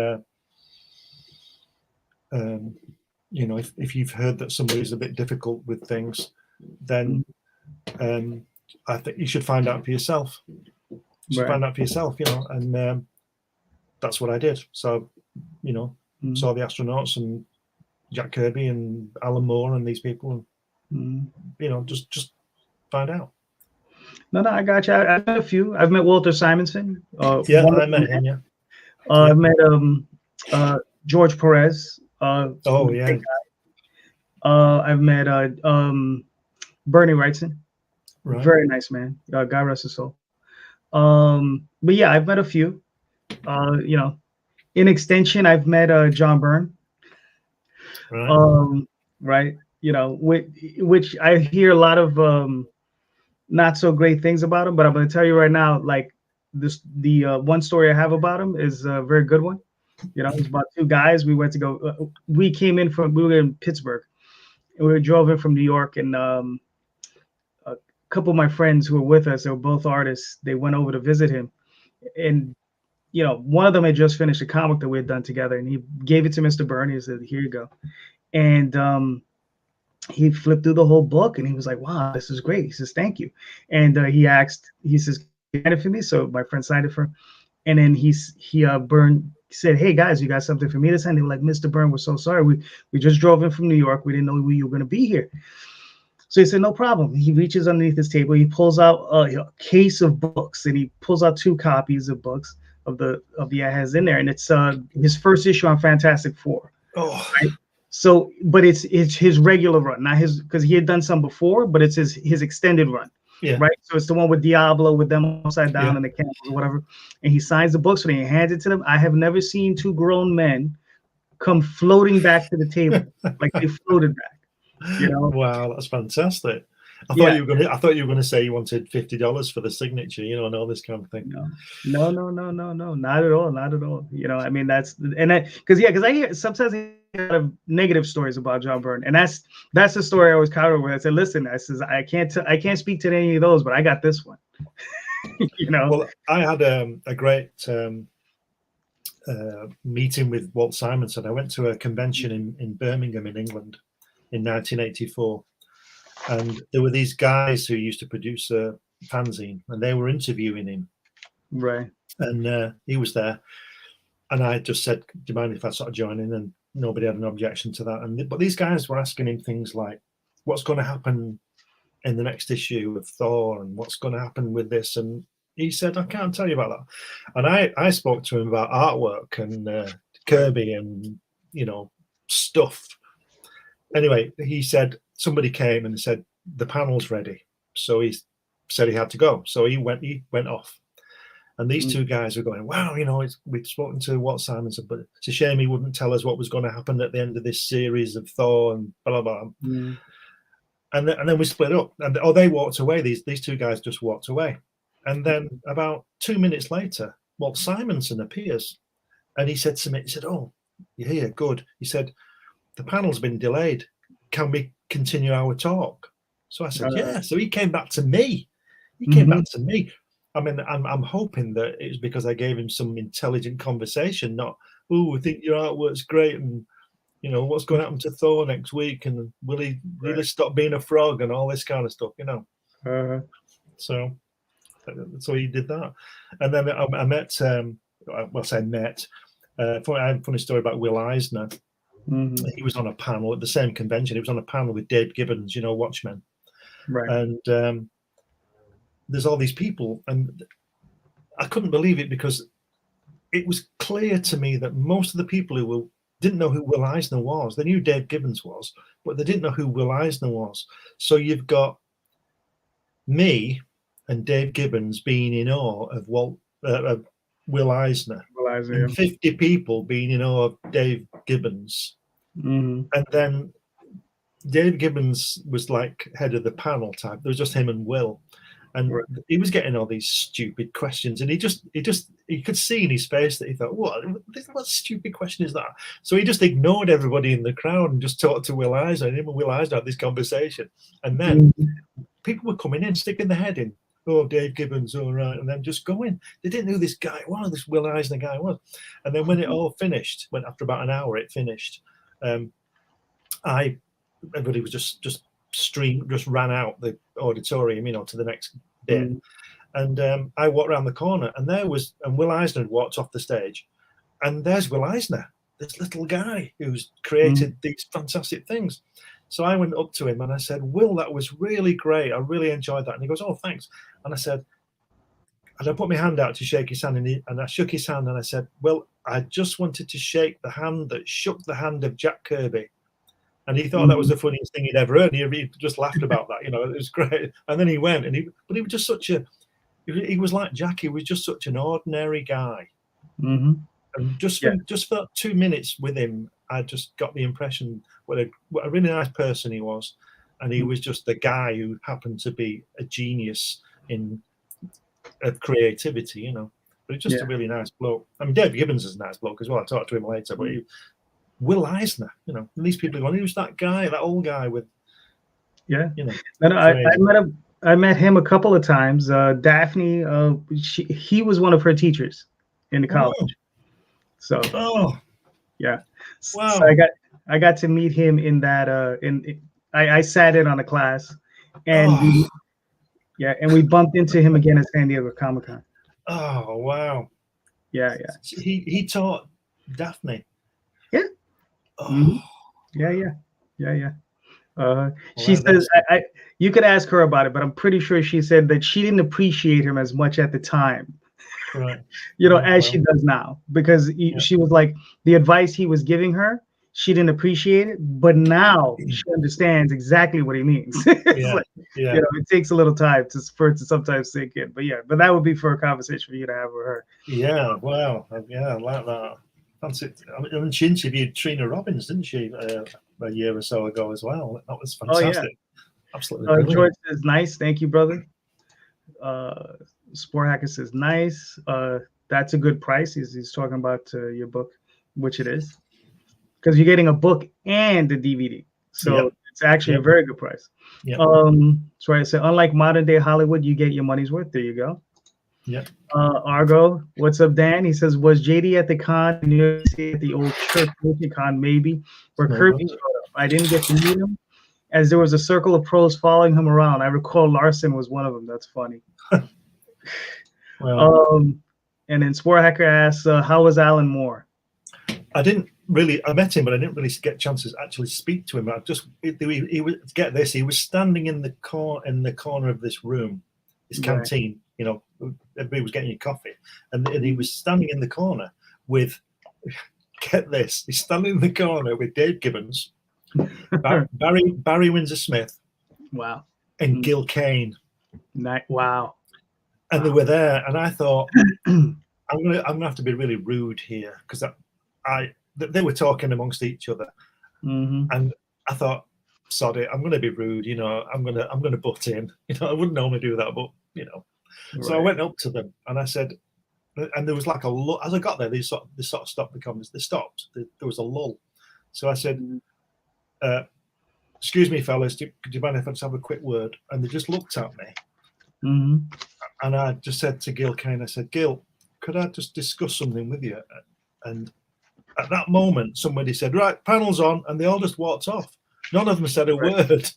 if you've heard that somebody's a bit difficult with things, then I think you should find out for yourself. Find out for yourself, and that's what I did. So, saw the astronauts and Jack Kirby and Alan Moore and these people, and just find out. No, I got you. I've met a few. I've met Walter Simonson. I met him. Yeah. I've met George Perez. Oh yeah. I've met Bernie Wrightson. Right. Very nice man. God rest his soul. But yeah, I've met a few. In extension, I've met John Byrne. Right. Right. Which I hear a lot of not so great things about him, but I'm going to tell you right now, like the one story I have about him is a very good one. It's about two guys. We went to go. We were in Pittsburgh, and we drove in from New York, and a couple of my friends who were with us, they were both artists. They went over to visit him, and one of them had just finished a comic that we had done together, and he gave it to Mr. Byrne. He said, "Here you go," and he flipped through the whole book, and he was like, "Wow, this is great." He says, "Thank you," and he says, "Sign it for me." So my friend signed it for him, and then Byrne said, "Hey guys, you got something for me to sign?" They were like, "Mr. Byrne, we're so sorry. We just drove in from New York. We didn't know you were going to be here." So he said, "No problem." He reaches underneath his table. He pulls out a case of books, and he pulls out 2 copies of books of the has in there, and it's his first issue on Fantastic Four. Oh. Right? So, but it's his regular run, not his, because he had done some before, but it's his extended run. Yeah. Right. So it's the one with Diablo with them upside down and the candles or whatever. And he signs the books and he hands it to them. I have never seen 2 grown men come floating back to the table like they floated back. Wow, that's fantastic. I thought you were going to say you wanted $50 for the signature, and all this kind of thing. No, not at all. I mean, because I hear sometimes I a lot of negative stories about John Byrne, and that's the story I always counter with. I said, listen, I says I can't speak to any of those, but I got this one. You know. Well, I had a great meeting with Walt Simonson. I went to a convention in Birmingham in England in 1984, and there were these guys who used to produce a fanzine, and they were interviewing him. Right. And he was there, and I just said, do you mind if I sort of join in? And nobody had an objection to that. But these guys were asking him things like, what's going to happen in the next issue of Thor, and what's going to happen with this? And he said, I can't tell you about that. And I spoke to him about artwork and Kirby and, you know, stuff. Anyway, he said, somebody came and said, the panel's ready. So he said he had to go. So he went off. And these two guys were going, wow, you know, we've spoken to Walt Simonson, but it's a shame he wouldn't tell us what was going to happen at the end of this series of Thor and blah, blah, blah. And then we split up. And they walked away. These two guys just walked away. And then about 2 minutes later, Walt Simonson appears. And he said to me, he said, oh, you're here, good. He said, the panel's been delayed. Can we continue our talk? So I said, yeah. So he came back to me. I mean, I'm hoping that it's because I gave him some intelligent conversation, not, oh, I think your artwork's great, and, you know, what's going to happen to Thor next week, and will he really stop being a frog, and all this kind of stuff, you know. So he did that. And then I met, I had a funny story about Will Eisner. He was on a panel at the same convention. He was on a panel with Dave Gibbons, you know, Watchmen. Right. And there's all these people, and I couldn't believe it, because it was clear to me that most of the people who didn't know who Will Eisner was. They knew Dave Gibbons was, but they didn't know who Will Eisner was. So you've got me and Dave Gibbons being in awe of Will Eisner, and 50 people being in awe of Dave Gibbons. And then Dave Gibbons was like head of the panel type. There was just him and Will. And he was getting all these stupid questions, and he could see in his face that he thought, what stupid question is that? So he just ignored everybody in the crowd and just talked to Will Eisner, and him and Will Eisner had this conversation. And then people were coming in, sticking their head in. Oh, Dave Gibbons, all right, and then just going. They didn't know who this guy was, this Will Eisner guy was. And then when it all finished, when after about an hour it finished, everybody was just ran out the auditorium, you know, to the next bit. And I walked around the corner, and Will Eisner had walked off the stage, and there's Will Eisner, this little guy who's created these fantastic things. So I went up to him and I said, Will, that was really great. I really enjoyed that. And he goes, oh, thanks. And I said, and I put my hand out to shake his hand, and I shook his hand, and I said, well, I just wanted to shake the hand that shook the hand of Jack Kirby. And he thought that was the funniest thing he'd ever heard. He just laughed about that, you know. It was great. And then he went, but he was just he was like Jack. He was just such an ordinary guy. And just for 2 minutes with him, I just got the impression what a really nice person he was. And he was just the guy who happened to be a genius of creativity, you know. But it's just a really nice bloke. I mean, Dave Gibbons is a nice bloke as well. I talked to him later, but Will Eisner, you know, and these people are going, who's that guy, that old guy with, you know. And I met him a couple of times. Daphne, he was one of her teachers in the college. So, wow. So I got to meet him in that. I sat in on a class, and we bumped into him again at San Diego Comic-Con. Oh wow! Yeah. He taught Daphne. Yeah. Oh. Yeah. She says you could ask her about it, but I'm pretty sure she said that she didn't appreciate him as much at the time, right? You know, as she does now, because she was like, the advice he was giving her, she didn't appreciate it, but now she understands exactly what he means. You know, it takes a little time for it to sometimes sink in, but that would be for a conversation for you to have with her. Yeah, wow, I like that. I mean, she interviewed Trina Robbins, didn't she, a year or so ago as well? That was fantastic. Absolutely brilliant. George says, nice. Thank you, brother. Spore Hacker says, nice. That's a good price. He's talking about your book, which it is. because you're getting a book and a DVD. So it's actually a very good price. Yeah. So I said, unlike modern day Hollywood, you get your money's worth. There you go. Yeah. Argo, what's up, Dan? He says, was JD at the con in New York City at the old church con, maybe, where Kirby showed up? I didn't get to meet him, as there was a circle of pros following him around. I recall Larson was one of them. That's funny. Well, and then Spore Hacker asks, how was Alan Moore? I met him, but I didn't really get chances to actually speak to him. He was, get this, he was standing in the corner of this room, this canteen, you know, everybody was getting your coffee, and he was standing in the corner with, get this, he's standing in the corner with Dave Gibbons, Barry Windsor Smith, wow, and Gil Kane. Wow. And they were there, and I thought, I'm gonna have to be really rude here, because they were talking amongst each other, and I thought, sod it, I'm gonna be rude, you know, I'm gonna butt in, you know, I wouldn't normally do that, but you know, so I went up to them and I said, and there was like a lull. As I got there, they sort of stopped the conversation. They stopped. There was a lull, so I said, "Excuse me, fellas, do you mind if I just have a quick word?" And they just looked at me. And I just said to Gil Kane, I said, Gil, could I just discuss something with you? And at that moment, somebody said, right, panel's on, and they all just walked off. None of them said a word.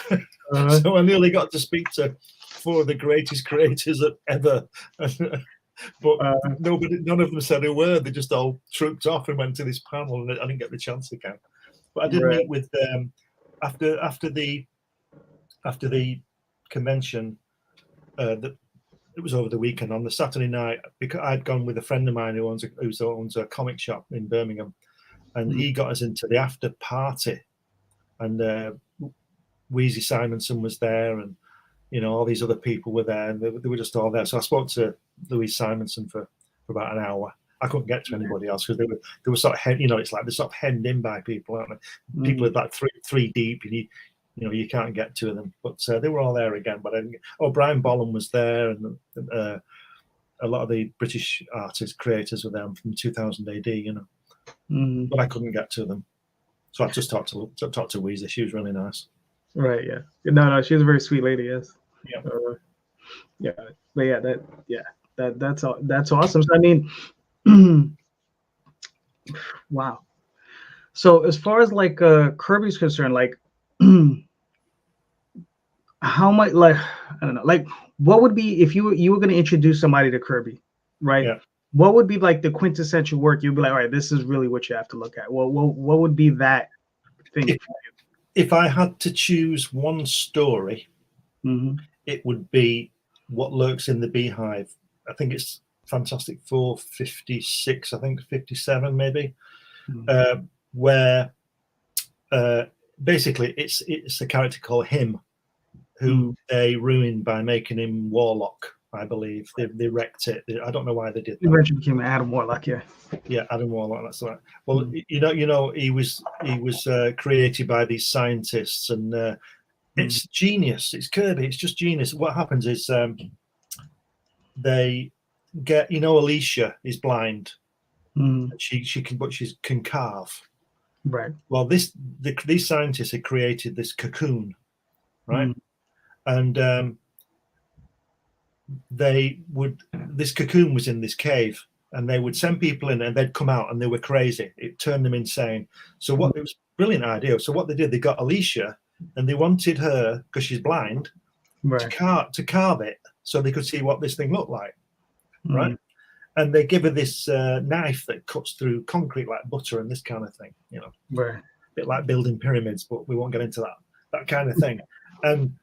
So I nearly got to speak to 4 of the greatest creators ever. But none of them said a word. They just all trooped off and went to this panel, and I didn't get the chance again. But I did meet with after the convention. It was over the weekend on the Saturday night, because I'd gone with a friend of mine who owns a comic shop in Birmingham, and he got us into the after party, and Wheezy Simonson was there, and you know, all these other people were there, and they were just all there. So I spoke to Louise Simonson for about an hour. I couldn't get to anybody else because they were sort of, you know, it's like they're sort of hemmed in by people, aren't they? People are like three deep, and you know, you can't get to them. But they were all there again. But Brian Bollum was there, and a lot of the British artists, creators were there from 2000 AD, you know. But I couldn't get to them. So I just talked to Weezer. She was really nice. Right, yeah. No, she was a very sweet lady, yes. Yeah. Yeah. But yeah, that's awesome. So, I mean, wow. So as far as like Kirby's concerned, like how much, like, I don't know, like what would be if you were going to introduce somebody to Kirby, right? Yeah. What would be like the quintessential work? You'd be like, all right, this is really what you have to look at. Well, what would be that thing? If I had to choose one story, it would be What Lurks in the Beehive. I think it's Fantastic Four 56, I think 57 maybe, where basically it's a character called Him, who they ruined by making him Warlock. I believe they wrecked it. I don't know why they did that. Eventually became Adam Warlock, yeah. Yeah, Adam Warlock. That's right. Well, you know, he was created by these scientists, and it's genius. It's Kirby. It's just genius. What happens is they get, you know, Alicia is blind. She can carve. Right. Well, these scientists had created this cocoon, right? And this cocoon was in this cave, and they would send people in, and they'd come out, and they were crazy. It turned them insane. So it was a brilliant idea. So what they did, they got Alicia, and they wanted her, because she's blind, to carve it so they could see what this thing looked like, right? And they give her this knife that cuts through concrete like butter and this kind of thing, you know, right? A bit like building pyramids, but we won't get into that kind of thing. And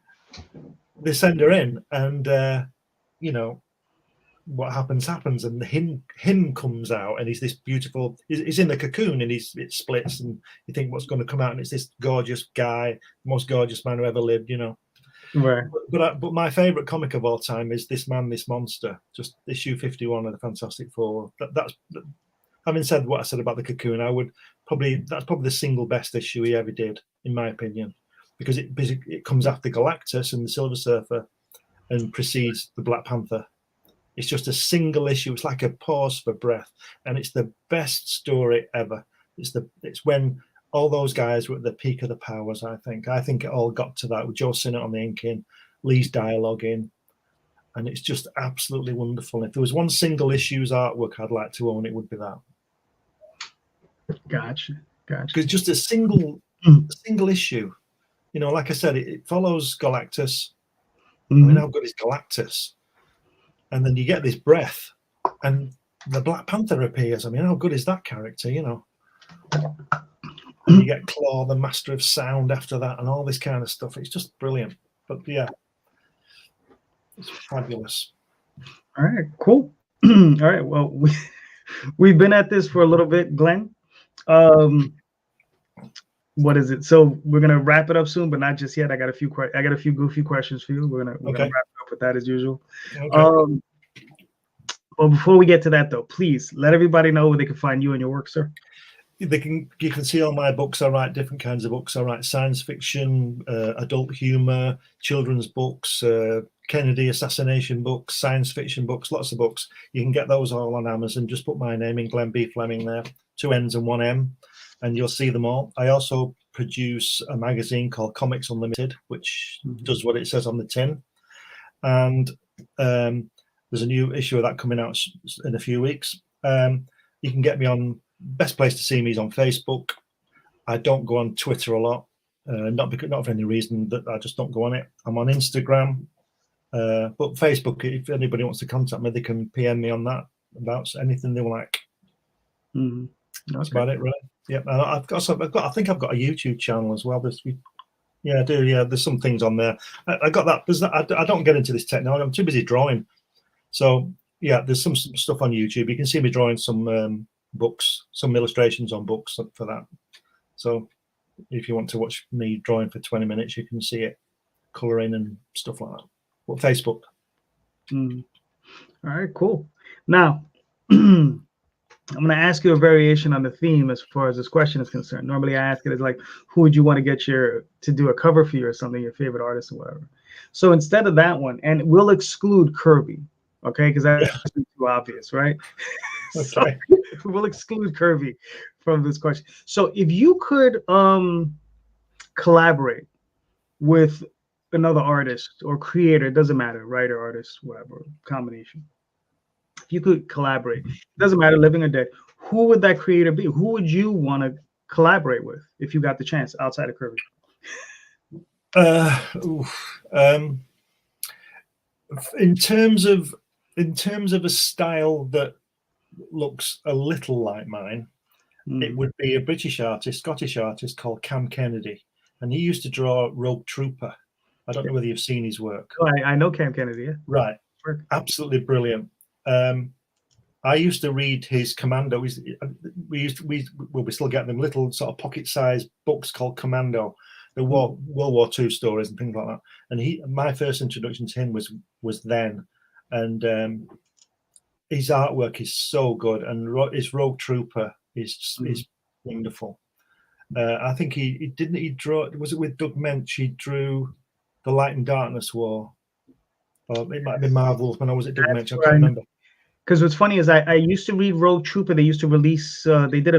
they send her in, and you know, what happens, and him comes out, and he's this beautiful. He's in the cocoon, and it splits, and you think what's going to come out, and it's this gorgeous guy, most gorgeous man who ever lived, you know. Right. But my favorite comic of all time is This Man, This Monster, just issue 51 of the Fantastic Four. That's having said what I said about the cocoon, that's probably the single best issue he ever did, in my opinion, because it comes after Galactus and the Silver Surfer and precedes the Black Panther. It's just a single issue. It's like a pause for breath, and it's the best story ever. It's when all those guys were at the peak of the powers. I think it all got to that with Joe Sinnott on the inking, Lee's dialogue in, and it's just absolutely wonderful. If there was one single issue's artwork I'd like to own, it would be that. Gotcha. Because just a single issue, you know, like I said, it follows Galactus. I mean, how good is Galactus? And then you get this breath, and the Black Panther appears. I mean, how good is that character, you know? And you get Claw, the Master of Sound, after that, and all this kind of stuff. It's just brilliant. But yeah, it's fabulous. All right, cool. All right, well, we've been at this for a little bit, Glenn. What is it? So we're gonna wrap it up soon, but not just yet. I got a few goofy questions for you. We're gonna wrap it up with that as usual. Okay. Well, before we get to that, though, please let everybody know where they can find you and your work, sir. You can see all my books. I write different kinds of books. I write science fiction, adult humor, children's books, Kennedy assassination books, science fiction books, lots of books. You can get those all on Amazon. Just put my name in, Glenn B. Fleming, there, 2 N's and 1 M, and you'll see them all. I also produce a magazine called Comics Unlimited, which does what it says on the tin. And there's a new issue of that coming out in a few weeks. You can get me on, best place to see me is on Facebook. I don't go on Twitter a lot, not for any reason, that I just don't go on it. I'm on Instagram, but Facebook, if anybody wants to contact me, they can PM me on that about anything they like. That's about it, really. Yeah, and I think I've got a YouTube channel as well. Yeah, I do. Yeah, there's some things on there. I got that. I don't get into this technology. I'm too busy drawing. So yeah, there's some stuff on YouTube. You can see me drawing some books, some illustrations on books for that. So if you want to watch me drawing for 20 minutes, you can see it, coloring and stuff like that. Well, Facebook. All right, cool. Now, I'm going to ask you a variation on the theme as far as this question is concerned. Normally, I ask it as like, who would you want to get to do a cover for you or something, your favorite artist or whatever. So instead of that one, and we'll exclude Kirby, okay, because that's too obvious, right? Okay. So we'll exclude Kirby from this question. So if you could collaborate with another artist or creator, it doesn't matter, writer, artist, whatever, combination. If you could collaborate, it doesn't matter, living or dead, who would that creator be? Who would you want to collaborate with if you got the chance outside of Kirby? In terms of a style that looks a little like mine, it would be a British artist, Scottish artist called Cam Kennedy, and he used to draw Rogue Trooper. I don't know whether you've seen his work. Oh, I know Cam Kennedy. Yeah. Right, absolutely brilliant. I used to read his Commando. We still get them, little sort of pocket-sized books called Commando, the World War II stories and things like that. And my first introduction to him was then, and his artwork is so good, and his Rogue Trooper is wonderful. I think he draw. Was it with Doug Mensch? He drew the Light and Darkness War. Or it might have been Marvels. When I was at Doug Mensch, I can't remember. Because what's funny is I used to read Rogue Trooper. They used to release. They did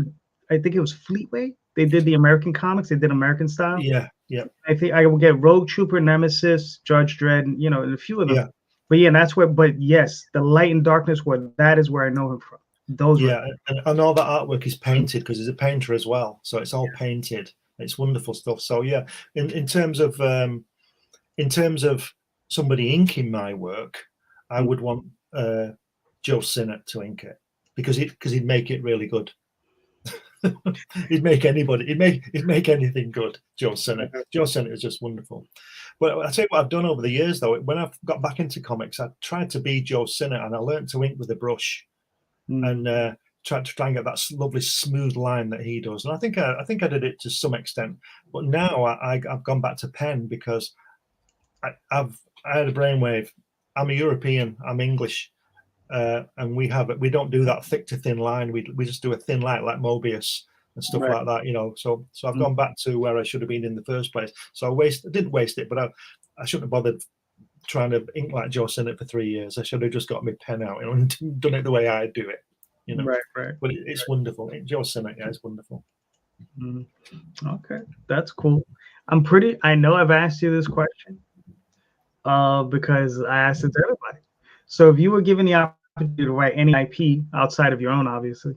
I think it was Fleetway. They did the American comics. They did American style. Yeah. I think I would get Rogue Trooper, Nemesis, Judge Dredd, and a few of them. Yeah. But yeah, that's where. But yes, the Light and Darkness War. That is where I know him from. Those. Yeah, and all the artwork is painted because he's a painter as well. So it's all painted. It's wonderful stuff. So yeah, in terms of somebody inking my work, I would want Joe Sinnott to ink it because he'd make it really good. He'd make anything good. Joe Sinnott is just wonderful. But I tell you what I've done over the years though. When I've got back into comics, I tried to be Joe Sinnott, and I learned to ink with a brush, and tried to try and get that lovely smooth line that he does. And I think I did it to some extent. But now I've gone back to pen because I had a brainwave. I'm a European. I'm English. And we don't do that thick to thin line. We just do a thin line like Mobius and stuff like that, So I've gone back to where I should have been in the first place. So I didn't waste it, but I shouldn't have bothered trying to ink like Joe Sinnott for 3 years. I should have just got my pen out and done it the way I do it. you know. Right. But it's wonderful. Joe Sinnott, yeah, it's wonderful. Okay, that's cool. I know I've asked you this question because I asked it to everybody. So if you were given the opportunity to write any IP outside of your own, obviously,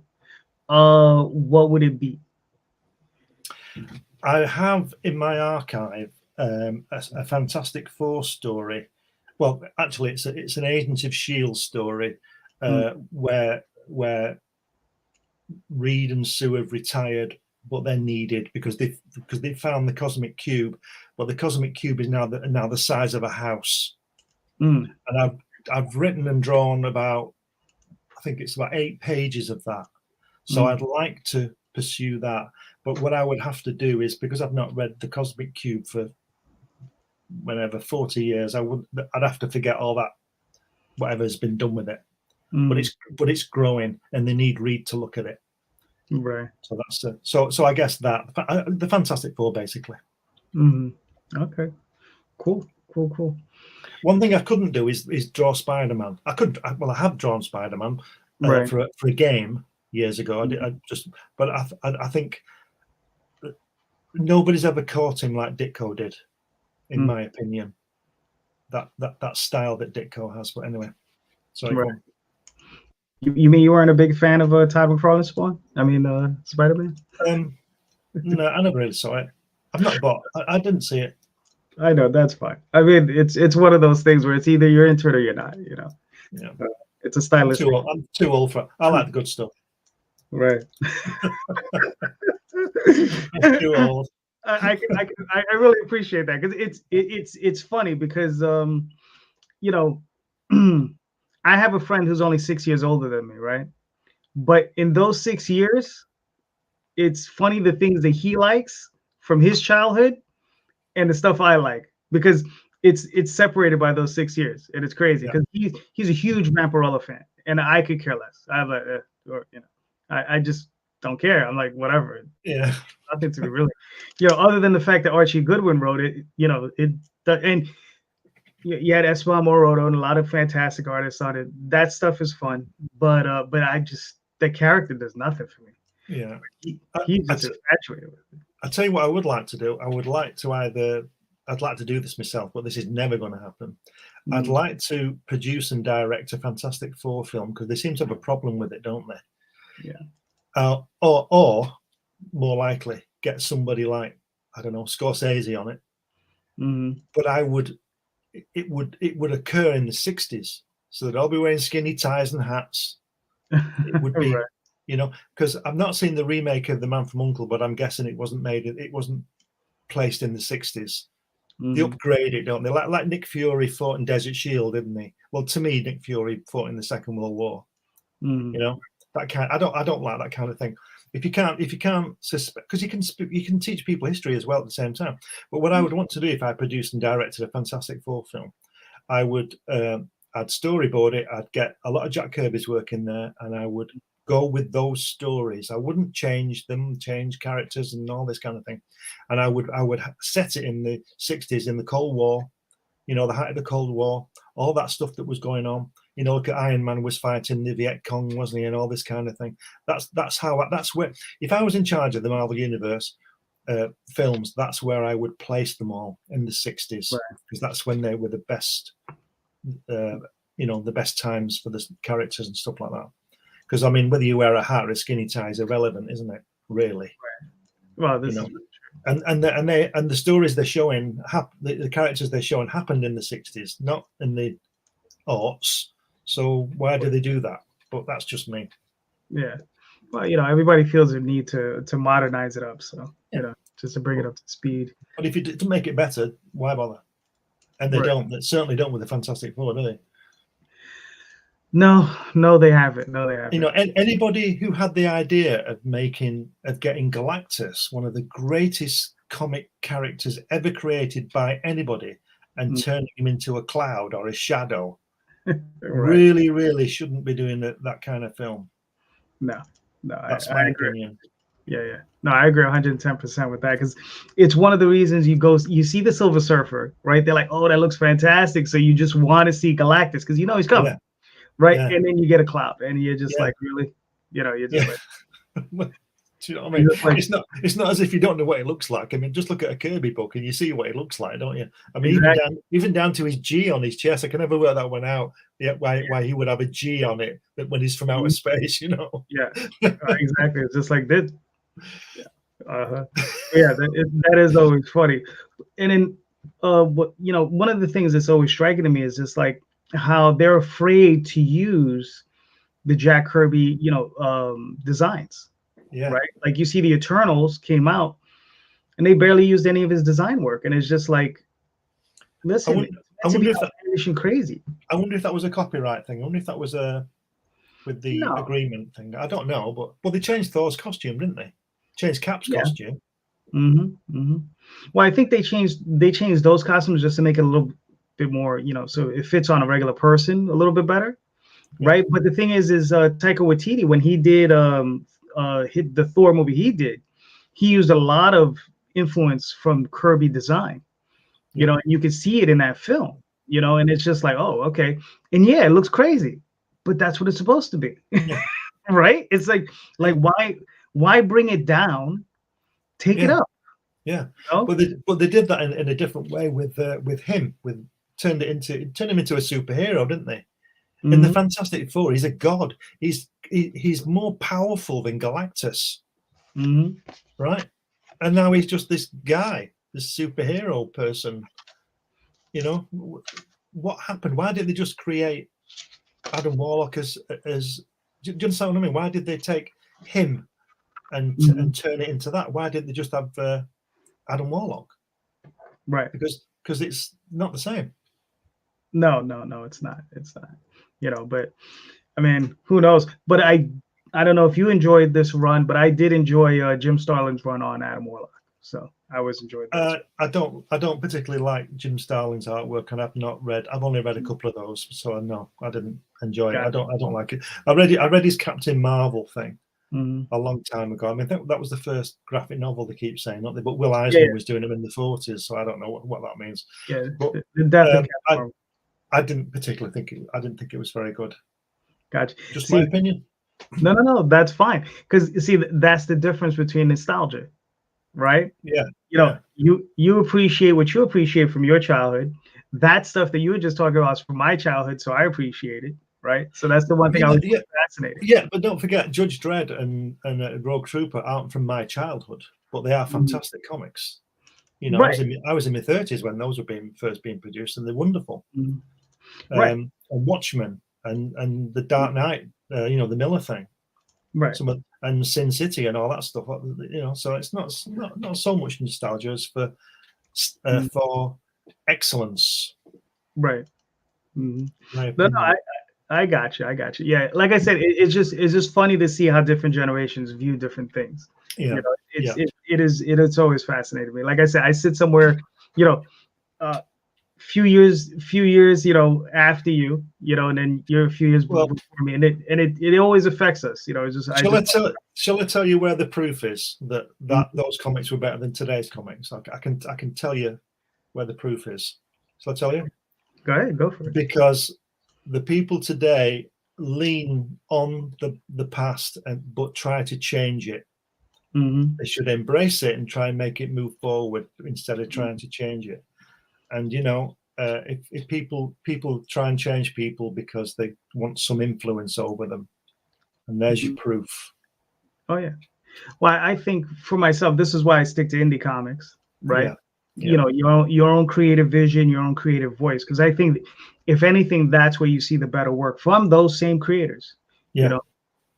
what would it be? I have in my archive a Fantastic Four story. Well, actually, it's an Agents of S.H.I.E.L.D. story where Reed and Sue have retired, but they're needed because they found the cosmic cube, but the cosmic cube is now the size of a house. And I've written and drawn about, I think it's about 8 pages of that. So I'd like to pursue that, but what I would have to do is, because I've not read the cosmic cube for 40 years, I'd have to forget all that, whatever's been done with it. But it's growing, and they need Reed to look at it. Right. So that's so I guess that the Fantastic Four, basically. Okay. Cool. One thing I couldn't do is draw Spider-Man. I have drawn Spider-Man for a game years ago. But I think nobody's ever caught him like Ditko did, in my opinion. That style that Ditko has. But anyway, sorry. Right. You mean you weren't a big fan of Todd McFarlane's Spawn? I mean, Spider-Man? No, I never really saw it. I've not bought. I didn't see it. I know, that's fine. I mean, it's one of those things where it's either you're into it or you're not. You know. Yeah. It's a stylistic. I'm too old for it. I like the good stuff. Right. I'm too old. I really appreciate that, because it's funny because you know, I have a friend who's only 6 years older than me, right? But in those 6 years, it's funny the things that he likes from his childhood and the stuff I like, because it's separated by those 6 years, and it's crazy because he's a huge Vampirella fan, and I could care less. I just don't care. I'm like, whatever. Yeah. Nothing to be really, other than the fact that Archie Goodwin wrote it, and you had Esteban Moroto and a lot of fantastic artists on it. That stuff is fun, but the character does nothing for me. Yeah. He's just infatuated with it. I'll tell you what I would like to do. I'd like to do this myself, but this is never going to happen. I'd like to produce and direct a Fantastic Four film, because they seem to have a problem with it, don't they? Yeah. Or more likely, get somebody like, I don't know, Scorsese on it. But it would occur in the 60s, so they'd all be wearing skinny ties and hats. It would be, because I've not seen the remake of The Man from U.N.C.L.E., but I'm guessing it wasn't placed in the 60s. They upgrade it, don't they? Like Nick Fury fought in Desert Shield, didn't he? Well, to me, Nick Fury fought in the Second World War. That kind. I don't like that kind of thing. If you can't suspect, because you can teach people history as well at the same time. But what I would want to do if I produced and directed a Fantastic Four film, I would I'd storyboard it. I'd get a lot of Jack Kirby's work in there, and I would go with those stories. I wouldn't change them, change characters and all this kind of thing. And I would set it in the 60s, in the Cold War, the height of the Cold War, all that stuff that was going on. Look at Iron Man was fighting the Viet Cong, wasn't he, and all this kind of thing. That's where, if I was in charge of the Marvel Universe films, that's where I would place them all, in the 60s, because that's when they were the best, the best times for the characters and stuff like that. Because I mean, whether you wear a hat or a skinny tie is irrelevant, isn't it? Really. Well, this is and the stories they're showing, the characters they're showing happened in the 60s, not in the aughts. So why do they do that? But that's just me. Yeah. Well, everybody feels a need to modernize it up. So, just to bring it up to speed. But if you to make it better, why bother? And they don't. They certainly don't with the Fantastic Four, do they? No, they haven't. No, they haven't. Anybody who had the idea of getting Galactus, one of the greatest comic characters ever created by anybody, and turning him into a cloud or a shadow, really, really shouldn't be doing that kind of film. No, that's my opinion. Yeah. No, I agree 110% with that, because it's one of the reasons you see the Silver Surfer, right? They're like, oh, that looks fantastic. So you just want to see Galactus because he's coming, right? Yeah. And then you get a cloud, and you're just like, really? You know, you're just like, do you know what I mean? Like, it's not as if you don't know what he looks like. I mean, just look at a Kirby book and you see what he looks like, don't you? I mean, exactly. even down to his G on his chest, I can never work that one out. Yeah, why he would have a G on it when he's from outer space, you know? Yeah, exactly. It's just like this. Yeah, yeah, that is always funny. And then, what you know, one of the things that's always striking to me is just like how they're afraid to use the Jack Kirby, you know, designs. Yeah. Right. Like you see the Eternals came out and they barely used any of his design work. And it's just like, listen, I wonder if that crazy. I wonder if that was a copyright thing. I wonder if that was with the agreement thing. I don't know, but well, they changed Thor's costume, didn't they? Changed Cap's costume. Well, I think they changed those costumes just to make it a little bit more, you know, so it fits on a regular person a little bit better. Yeah. Right. But the thing is Taika Waititi, when he did hit the Thor movie he used a lot of influence from Kirby design, you know, and you can see it in that film, you know, and it's just like, oh, okay. And yeah, it looks crazy, but that's what it's supposed to be. Right? It's like why bring it down? Take it up. Yeah. You know? But they did that in a different way with him, turned him into a superhero, didn't they? In the Fantastic Four, he's a god. He's more powerful than Galactus, right? And now he's just this guy, this superhero person. You know, what happened? Why did they just create Adam Warlock as? Do you understand what I mean? Why did they take him and turn it into that? Why didn't they just have Adam Warlock? Right. Because it's not the same. No, it's not. It's not. You know, but I mean, who knows? But I don't know if you enjoyed this run, but I did enjoy Jim Starlin's run on Adam Warlock. So I always enjoyed that. I don't particularly like Jim Starlin's artwork, and I've only read a couple of those, so no, I didn't enjoy it. I don't like it. I read his Captain Marvel thing a long time ago. I mean, I think that was the first graphic novel they keep saying, not they? But Will Eisner was doing them in the 40s, so I don't know what that means. Yeah, but I didn't particularly think it was very good. Gotcha. Just my opinion. No, that's fine. Because you see, that's the difference between nostalgia, right? Yeah. You know, you appreciate what you appreciate from your childhood. That stuff that you were just talking about is from my childhood, so I appreciate it, right? So that's the one thing I was fascinated. Yeah, but don't forget, Judge Dredd and Rogue Trooper aren't from my childhood, but they are fantastic comics. You know, right. I was in my 30s when those were first being produced, and they're wonderful. Right. And Watchmen and the Dark Knight, you know, the Miller thing, right? And Sin City and all that stuff, you know. So it's not so much nostalgia as for excellence, right? No, I got you. Yeah, like I said, it's just funny to see how different generations view different things. Yeah, you know, it's always fascinated me. Like I said, I sit somewhere, you know, few years, you know, after you know, and then you're a few years before me, and it always affects us, you know. It's just shall I tell you where the proof is that those comics were better than today's comics? I can tell you where the proof is. Shall I tell you? Go ahead, go for it. Because the people today lean on the past but try to change it. They should embrace it and try and make it move forward instead of trying to change it. And you know, if people try and change people because they want some influence over them, and there's your proof. Oh yeah. Well, I think for myself, this is why I stick to indie comics, right? Yeah. You know, your own creative vision, your own creative voice, because I think if anything, that's where you see the better work from those same creators. Yeah.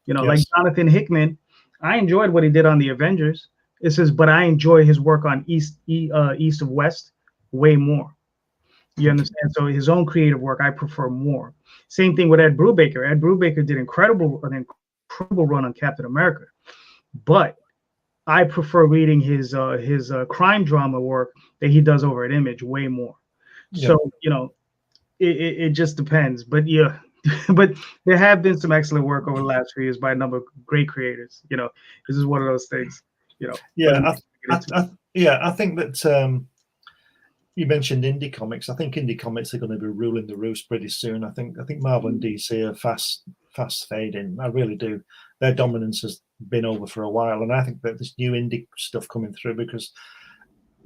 You know, like Jonathan Hickman. I enjoyed what he did on the Avengers. It says, but I enjoy his work on East of West way more. You understand? So his own creative work, I prefer more. Same thing with Ed Brubaker. Ed Brubaker did an incredible run on Captain America, but I prefer reading his crime drama work that he does over at Image way more. Yeah. So you know, it just depends. But yeah, but there have been some excellent work over the last few years by a number of great creators. You know, this is one of those things. You know. Yeah, I think that. You mentioned indie comics. I think indie comics are going to be ruling the roost pretty soon. I think Marvel and DC are fast fast fading. I really do. Their dominance has been over for a while, and I think that this new indie stuff coming through, because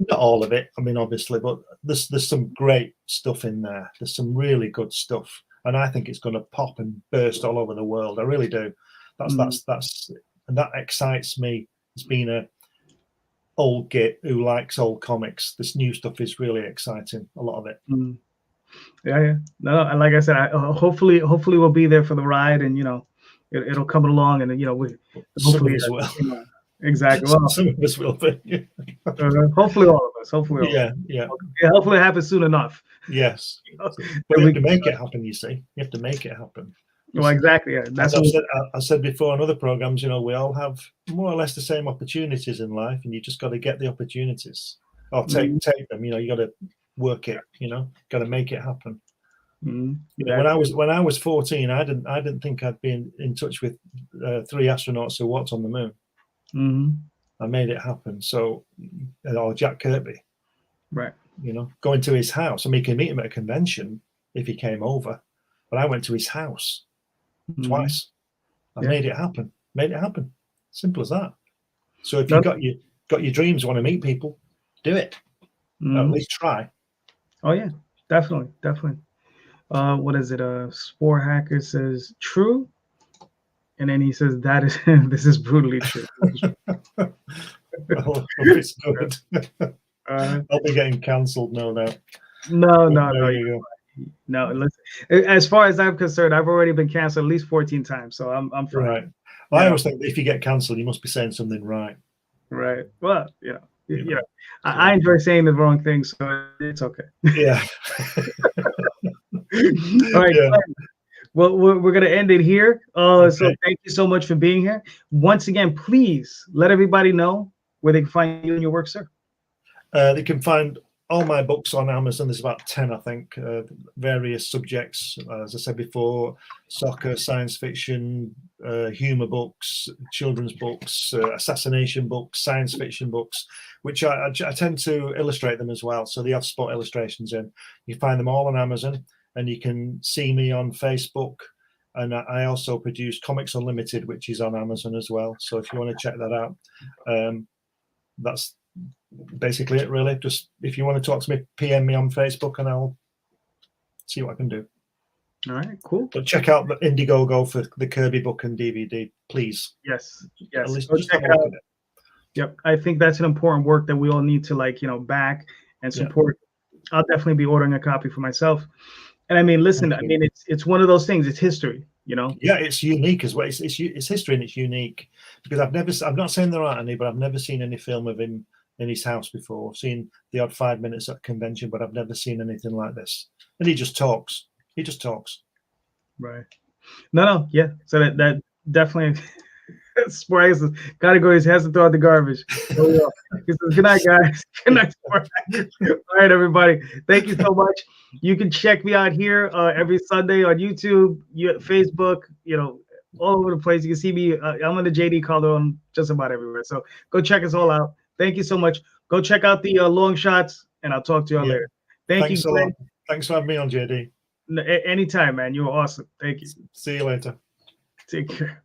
not all of it, I mean, obviously, but there's some great stuff in there. There's some really good stuff, and I think it's going to pop and burst all over the world. I really do. That's and that excites me. As being a old git who likes old comics, this new stuff is really exciting. A lot of it. Yeah. No, and like I said, hopefully we'll be there for the ride, and it'll come along, and we hopefully as well. Exactly. Well, some of us will be. Hopefully all of us. Hopefully all of us. Yeah. Hopefully it happens soon enough. Yes. But you have to make it happen, you see. You have to make it happen. Well, exactly. Yeah. That's I said before on other programs, we all have more or less the same opportunities in life, and you just got to get the opportunities or take them. You got to work it. Got to make it happen. When I was 14, I didn't think I'd be in touch with 3 astronauts who walked on the moon. I made it happen. So, or Jack Kirby, right? Going to his house. I mean, you can meet him at a convention if he came over, but I went to his house twice. I made it happen. Made it happen. Simple as that. So if you've got your dreams, want to meet people, do it. At least try. Oh yeah, definitely. What is it? Spore Hacker says true, and then he says that is this is brutally true. Oh, it's good. I'll be getting cancelled, no doubt. No. Listen, as far as I'm concerned, I've already been canceled at least 14 times, so I'm fine. Right. Well, I always think that if you get cancelled, you must be saying something right. Right. Well, I enjoy saying the wrong thing, so it's okay. Yeah. All right. Yeah. Well, we're going to end it here. Okay. So thank you so much for being here. Once again, please let everybody know where they can find you and your work, sir. They can find all my books on Amazon. There's about 10, I think, various subjects. As I said before, soccer, science fiction, humor books, children's books, assassination books, science fiction books, which I tend to illustrate them as well. So they have spot illustrations in. You find them all on Amazon, and you can see me on Facebook. And I also produce Comics Unlimited, which is on Amazon as well. So if you want to check that out, that's basically it, really. Just if you want to talk to me, PM me on Facebook, and I'll see what I can do. All right, cool. But check out the Indiegogo for the Kirby book and DVD, please. Yes. At least just check it out. Yep, I think that's an important work that we all need to back and support. Yeah. I'll definitely be ordering a copy for myself. And I mean, listen, I mean, it's one of those things. It's history, Yeah, it's unique as well. It's history, and it's unique because I'm not saying there aren't any, but I've never seen any film of him in his house before. I've seen the odd 5 minutes at a convention, but I've never seen anything like this. And he just talks. Right. No, yeah. So that definitely Spore categories has to throw out the garbage. He says, good night, guys. Good night, Spore. All right, everybody. Thank you so much. You can check me out here every Sunday on YouTube, Facebook, all over the place. You can see me. I'm on the JD Calderon just about everywhere. So go check us all out. Thank you so much. Go check out the long shots, and I'll talk to you all later. Thanks a lot. Thanks for having me on, JD. Anytime, man. You were awesome. Thank you. See you later. Take care.